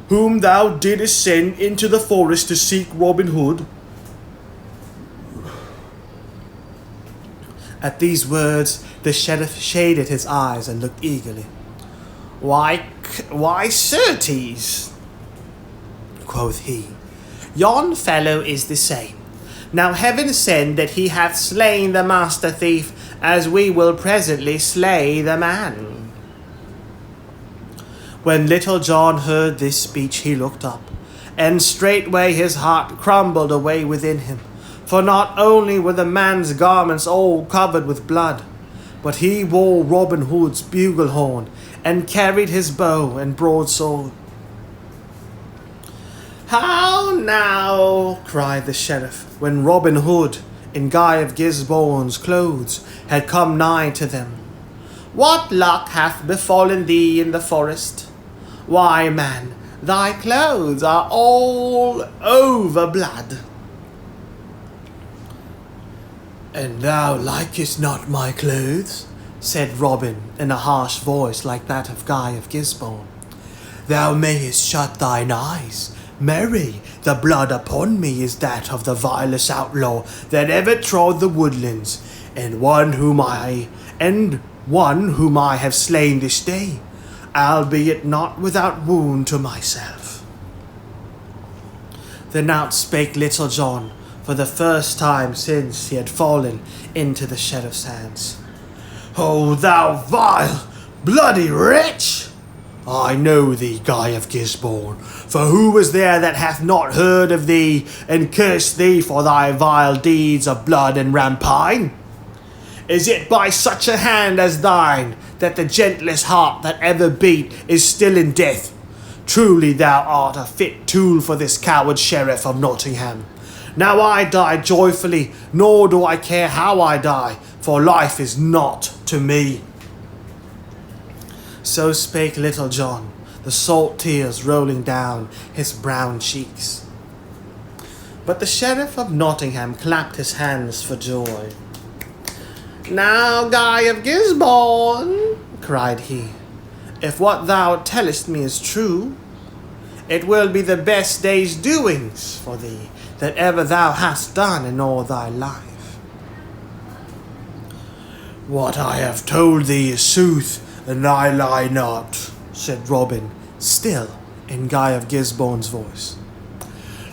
whom thou didst send into the forest to seek Robin Hood?" At these words the sheriff shaded his eyes and looked eagerly. Why, certes," quoth he, "yon fellow is the same. Now heaven send that he hath slain the master thief, as we will presently slay the man." When Little John heard this speech, he looked up, and straightway his heart crumbled away within him, for not only were the man's garments all covered with blood, but he wore Robin Hood's bugle horn, and carried his bow and broadsword. "How now," cried the sheriff, when Robin Hood, in Guy of Gisbourne's clothes, had come nigh to them. "What luck hath befallen thee in the forest? Why, man, thy clothes are all over blood. And thou likest not my clothes? Said Robin in a harsh voice like that of Guy of Gisbourne. Thou mayest shut thine eyes. Marry, the blood upon me is that of the vilest outlaw that ever trod the woodlands, and one whom I have slain this day, albeit not without wound to myself. Then out spake Little John, for the first time since he had fallen into the sheriff's hands. O thou vile, bloody wretch! I know thee, Guy of Gisbourne, for who was there that hath not heard of thee, and cursed thee for thy vile deeds of blood and rapine? Is it by such a hand as thine that the gentlest heart that ever beat is still in death? Truly thou art a fit tool for this coward sheriff of Nottingham. Now I die joyfully, nor do I care how I die, for life is naught to me. So spake Little John, the salt tears rolling down his brown cheeks. But the sheriff of Nottingham clapped his hands for joy. Now, Guy of Gisbourne, cried he, if what thou tellest me is true, it will be the best day's doings for thee that ever thou hast done in all thy life. What I have told thee is sooth, and I lie not, said Robin, still in Guy of Gisbourne's voice.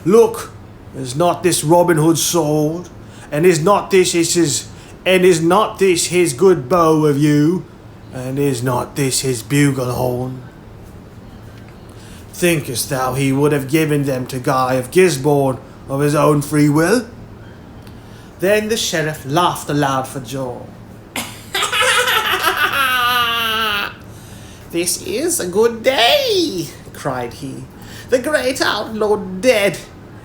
Look, is not this Robin Hood's sword, and is not this his good bow of yew, and is not this his bugle horn? Thinkest thou he would have given them to Guy of Gisbourne of his own free will? Then the sheriff laughed aloud for joy. This is a good day, cried he. The great outlaw dead,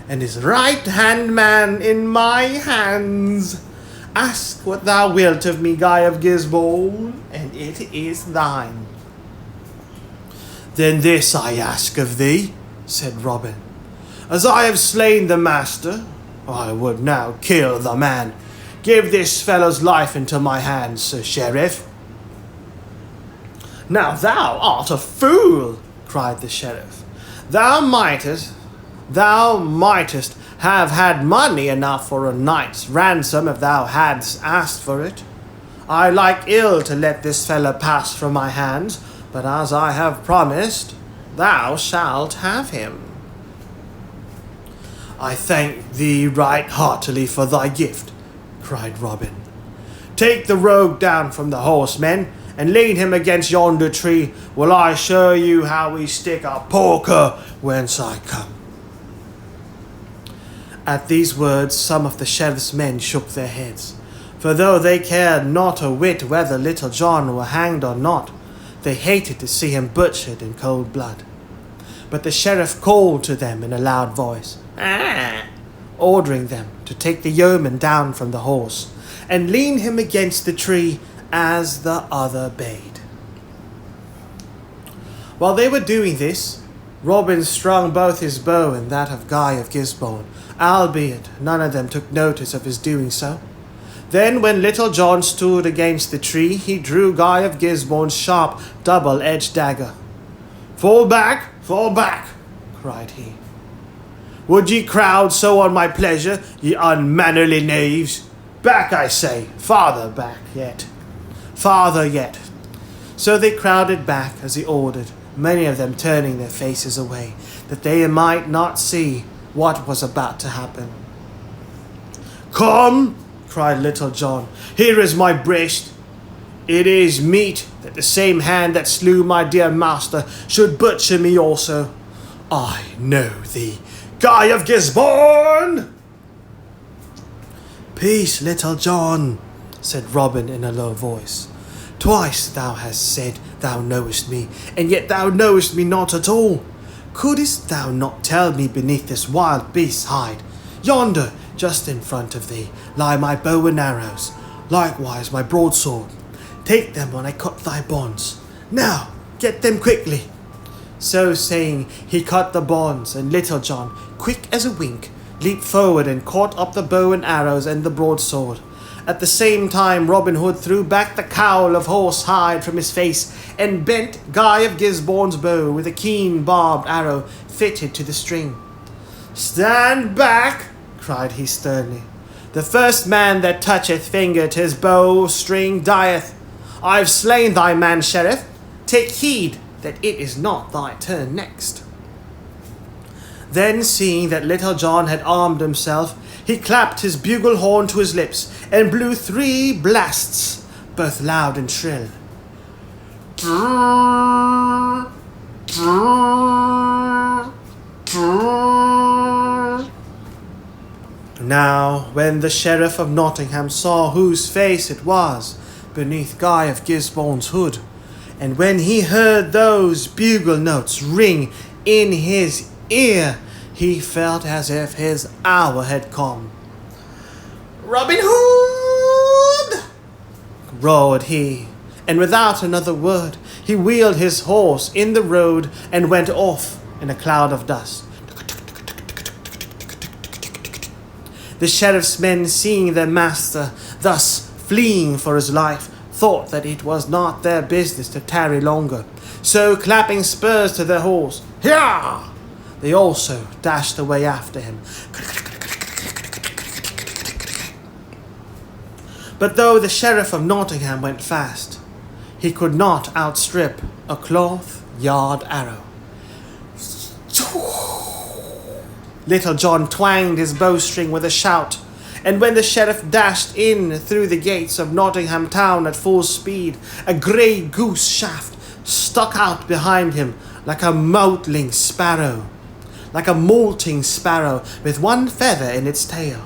and his right-hand man in my hands. Ask what thou wilt of me, Guy of Gisbourne, and it is thine. Then this I ask of thee, said Robin. As I have slain the master, I would now kill the man. Give this fellow's life into my hands, Sir Sheriff. Now thou art a fool, cried the sheriff. Thou mightest have had money enough for a night's ransom if thou hadst asked for it. I like ill to let this fellow pass from my hands, but as I have promised, thou shalt have him. I thank thee right heartily for thy gift, cried Robin. Take the rogue down from the horse, men, and lean him against yonder tree, while I show you how we stick a poker whence I come. At these words some of the sheriff's men shook their heads, for though they cared not a whit whether Little John were hanged or not, they hated to see him butchered in cold blood. But the sheriff called to them in a loud voice, ordering them to take the yeoman down from the horse, and lean him against the tree as the other bade. While they were doing this, Robin strung both his bow and that of Guy of Gisbourne, albeit none of them took notice of his doing so. Then when Little John stood against the tree, he drew Guy of Gisbourne's sharp double-edged dagger. Fall back, cried he. Would ye crowd so on my pleasure, ye unmannerly knaves? Back, I say, farther back yet. Farther yet. So they crowded back as he ordered, many of them turning their faces away, that they might not see what was about to happen. Come, cried Little John, here is my breast. It is meet that the same hand that slew my dear master should butcher me also. I know thee, Guy of Gisbourne! Peace, Little John, said Robin in a low voice. Twice thou hast said thou knowest me, and yet thou knowest me not at all. Couldst thou not tell me beneath this wild beast's hide? Yonder, just in front of thee, lie my bow and arrows, likewise my broadsword. Take them when I cut thy bonds. Now, get them quickly. So saying, he cut the bonds, and Little John, quick as a wink, leaped forward and caught up the bow and arrows and the broadsword. At the same time Robin Hood threw back the cowl of horse hide from his face and bent Guy of Gisbourne's bow with a keen barbed arrow fitted to the string. "Stand back!" cried he sternly. "The first man that toucheth finger to his bow string dieth. I've slain thy man, Sheriff. Take heed that it is not thy turn next." Then, seeing that Little John had armed himself, he clapped his bugle horn to his lips and blew 3 blasts, both loud and shrill. Now, when the Sheriff of Nottingham saw whose face it was beneath Guy of Gisbourne's hood, and when he heard those bugle notes ring in his ear, he felt as if his hour had come. "Robin Hood!" roared he, and without another word, he wheeled his horse in the road and went off in a cloud of dust. The sheriff's men, seeing their master thus fleeing for his life, thought that it was not their business to tarry longer. So, clapping spurs to their horse, "Hurrah!" they also dashed away after him. But though the Sheriff of Nottingham went fast, he could not outstrip a cloth-yard arrow. Little John twanged his bowstring with a shout, and when the sheriff dashed in through the gates of Nottingham town at full speed, a grey goose shaft stuck out behind him like a molting sparrow with one feather in its tail.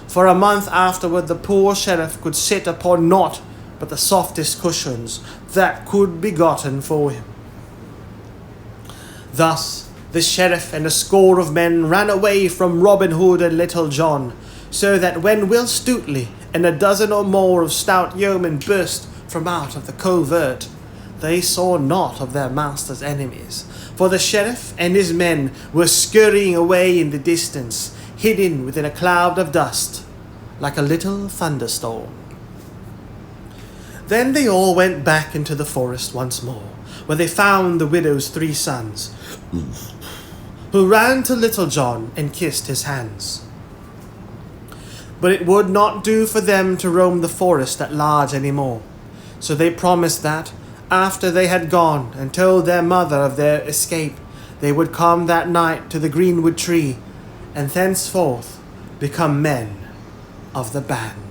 For a month afterward the poor sheriff could sit upon naught but the softest cushions that could be gotten for him. Thus the sheriff and a score of men ran away from Robin Hood and Little John, so that when Will Stutely and a dozen or more of stout yeomen burst from out of the covert, they saw naught of their master's enemies, for the sheriff and his men were scurrying away in the distance, hidden within a cloud of dust, like a little thunderstorm. Then they all went back into the forest once more, where they found the widow's 3 sons, who ran to Little John and kissed his hands. But it would not do for them to roam the forest at large any more, so they promised that, after they had gone and told their mother of their escape, they would come that night to the greenwood tree, and thenceforth become men of the band.